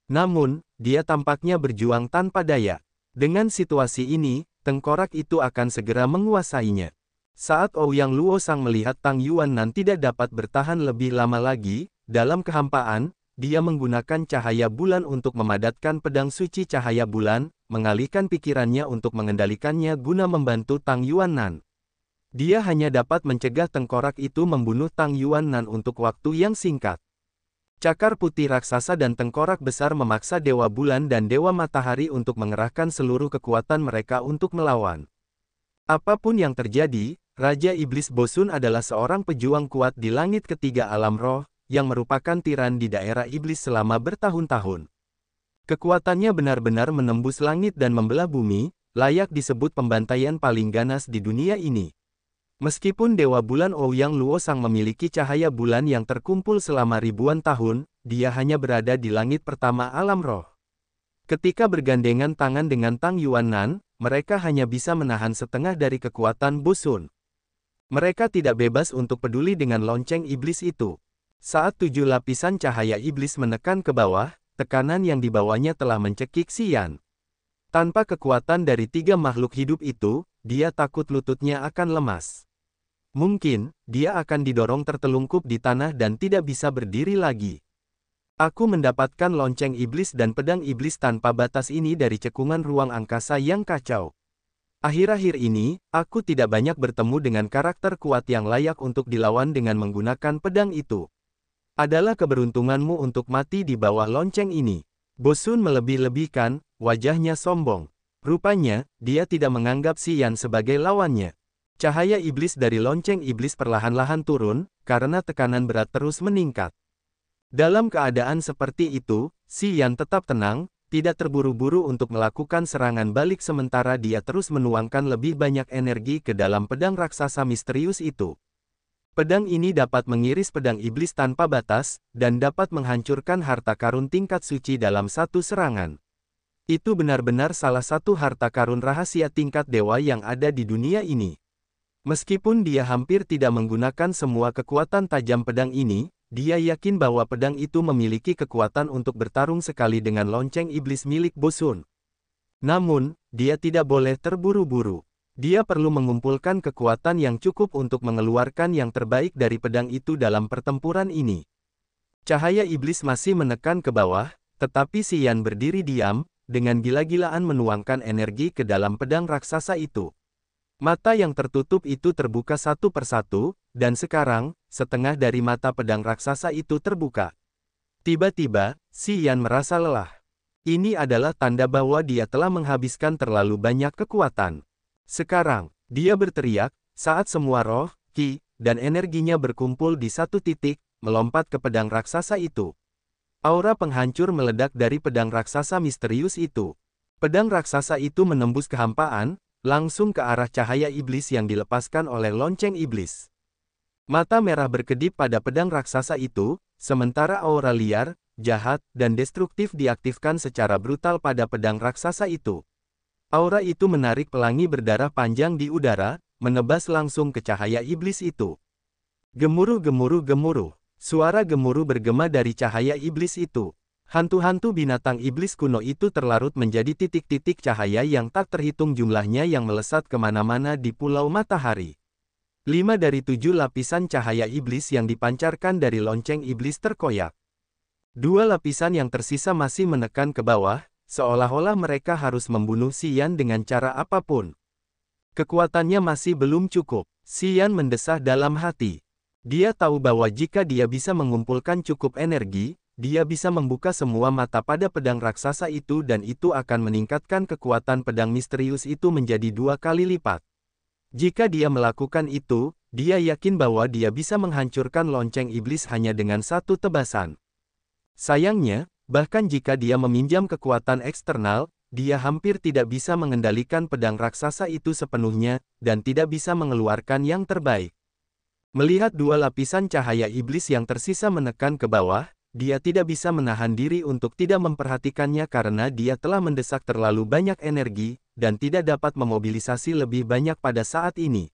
Namun, dia tampaknya berjuang tanpa daya. Dengan situasi ini, tengkorak itu akan segera menguasainya. Saat Ouyang Luosang melihat Tang Yuannan tidak dapat bertahan lebih lama lagi, dalam kehampaan, dia menggunakan cahaya bulan untuk memadatkan pedang suci cahaya bulan, mengalihkan pikirannya untuk mengendalikannya guna membantu Tang Yuannan. Dia hanya dapat mencegah tengkorak itu membunuh Tang Yuannan untuk waktu yang singkat. Cakar putih raksasa dan tengkorak besar memaksa Dewa Bulan dan Dewa Matahari untuk mengerahkan seluruh kekuatan mereka untuk melawan. Apapun yang terjadi, Raja Iblis Bosun adalah seorang pejuang kuat di langit ketiga alam roh, yang merupakan tiran di daerah iblis selama bertahun-tahun. Kekuatannya benar-benar menembus langit dan membelah bumi, layak disebut pembantaian paling ganas di dunia ini. Meskipun Dewa Bulan Ouyang Luosang memiliki cahaya bulan yang terkumpul selama ribuan tahun, dia hanya berada di langit pertama alam roh. Ketika bergandengan tangan dengan Tang Yuannan, mereka hanya bisa menahan setengah dari kekuatan Bosun. Mereka tidak bebas untuk peduli dengan lonceng iblis itu. Saat 7 lapisan cahaya iblis menekan ke bawah, tekanan yang dibawanya telah mencekik Xian. Tanpa kekuatan dari 3 makhluk hidup itu, dia takut lututnya akan lemas. Mungkin, dia akan didorong tertelungkup di tanah dan tidak bisa berdiri lagi. Aku mendapatkan lonceng iblis dan pedang iblis tanpa batas ini dari cekungan ruang angkasa yang kacau. Akhir-akhir ini, aku tidak banyak bertemu dengan karakter kuat yang layak untuk dilawan dengan menggunakan pedang itu. Adalah keberuntunganmu untuk mati di bawah lonceng ini. Bosun melebih-lebihkan, wajahnya sombong. Rupanya, dia tidak menganggap Xian sebagai lawannya. Cahaya iblis dari lonceng iblis perlahan-lahan turun, karena tekanan berat terus meningkat. Dalam keadaan seperti itu, Xian tetap tenang, tidak terburu-buru untuk melakukan serangan balik sementara dia terus menuangkan lebih banyak energi ke dalam pedang raksasa misterius itu. Pedang ini dapat mengiris pedang iblis tanpa batas, dan dapat menghancurkan harta karun tingkat suci dalam satu serangan. Itu benar-benar salah satu harta karun rahasia tingkat dewa yang ada di dunia ini. Meskipun dia hampir tidak menggunakan semua kekuatan tajam pedang ini, dia yakin bahwa pedang itu memiliki kekuatan untuk bertarung sekali dengan lonceng iblis milik Bosun. Namun, dia tidak boleh terburu-buru. Dia perlu mengumpulkan kekuatan yang cukup untuk mengeluarkan yang terbaik dari pedang itu dalam pertempuran ini. Cahaya iblis masih menekan ke bawah, tetapi Xian berdiri diam, dengan gila-gilaan menuangkan energi ke dalam pedang raksasa itu. Mata yang tertutup itu terbuka satu persatu, dan sekarang, setengah dari mata pedang raksasa itu terbuka. Tiba-tiba, Xian merasa lelah. Ini adalah tanda bahwa dia telah menghabiskan terlalu banyak kekuatan. Sekarang, dia berteriak, saat semua roh, ki, dan energinya berkumpul di satu titik, melompat ke pedang raksasa itu. Aura penghancur meledak dari pedang raksasa misterius itu. Pedang raksasa itu menembus kehampaan, langsung ke arah cahaya iblis yang dilepaskan oleh lonceng iblis. Mata merah berkedip pada pedang raksasa itu, sementara aura liar, jahat, dan destruktif diaktifkan secara brutal pada pedang raksasa itu. Aura itu menarik pelangi berdarah panjang di udara, menebas langsung ke cahaya iblis itu. Gemuruh gemuruh gemuruh. Suara gemuruh bergema dari cahaya iblis itu. Hantu-hantu binatang iblis kuno itu terlarut menjadi titik-titik cahaya yang tak terhitung jumlahnya yang melesat kemana-mana di Pulau Matahari. 5 dari 7 lapisan cahaya iblis yang dipancarkan dari lonceng iblis terkoyak. 2 lapisan yang tersisa masih menekan ke bawah, seolah-olah mereka harus membunuh Xian dengan cara apapun. Kekuatannya masih belum cukup. Xian mendesah dalam hati. Dia tahu bahwa jika dia bisa mengumpulkan cukup energi, dia bisa membuka semua mata pada pedang raksasa itu dan itu akan meningkatkan kekuatan pedang misterius itu menjadi 2 kali lipat. Jika dia melakukan itu, dia yakin bahwa dia bisa menghancurkan lonceng iblis hanya dengan satu tebasan. Sayangnya, bahkan jika dia meminjam kekuatan eksternal, dia hampir tidak bisa mengendalikan pedang raksasa itu sepenuhnya, dan tidak bisa mengeluarkan yang terbaik. Melihat 2 lapisan cahaya iblis yang tersisa menekan ke bawah, dia tidak bisa menahan diri untuk tidak memperhatikannya karena dia telah mendesak terlalu banyak energi, dan tidak dapat memobilisasi lebih banyak pada saat ini.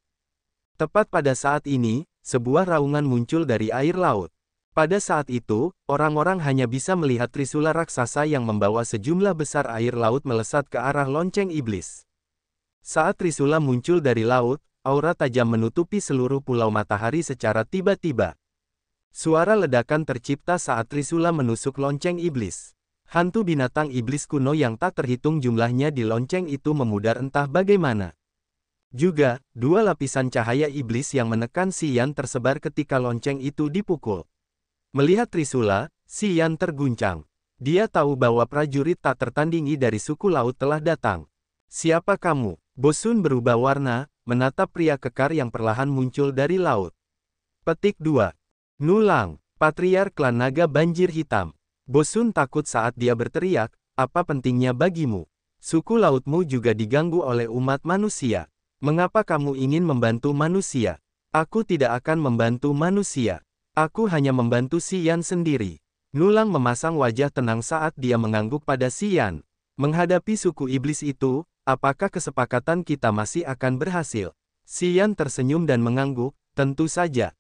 Tepat pada saat ini, sebuah raungan muncul dari air laut. Pada saat itu, orang-orang hanya bisa melihat trisula raksasa yang membawa sejumlah besar air laut melesat ke arah lonceng iblis. Saat trisula muncul dari laut, aura tajam menutupi seluruh Pulau Matahari secara tiba-tiba. Suara ledakan tercipta saat trisula menusuk lonceng iblis. Hantu binatang iblis kuno yang tak terhitung jumlahnya di lonceng itu memudar entah bagaimana. Juga, 2 lapisan cahaya iblis yang menekan Xian tersebar ketika lonceng itu dipukul. Melihat trisula, Xian terguncang. Dia tahu bahwa prajurit tak tertandingi dari suku laut telah datang. Siapa kamu? Bosun berubah warna, menatap pria kekar yang perlahan muncul dari laut. Petik 2. Nulang, patriark klan naga banjir hitam. Bosun takut saat dia berteriak, apa pentingnya bagimu? Suku lautmu juga diganggu oleh umat manusia. Mengapa kamu ingin membantu manusia? Aku tidak akan membantu manusia. Aku hanya membantu Xian sendiri. Nulang memasang wajah tenang saat dia mengangguk pada Xian. Menghadapi suku iblis itu, apakah kesepakatan kita masih akan berhasil? Xian tersenyum dan mengangguk, tentu saja.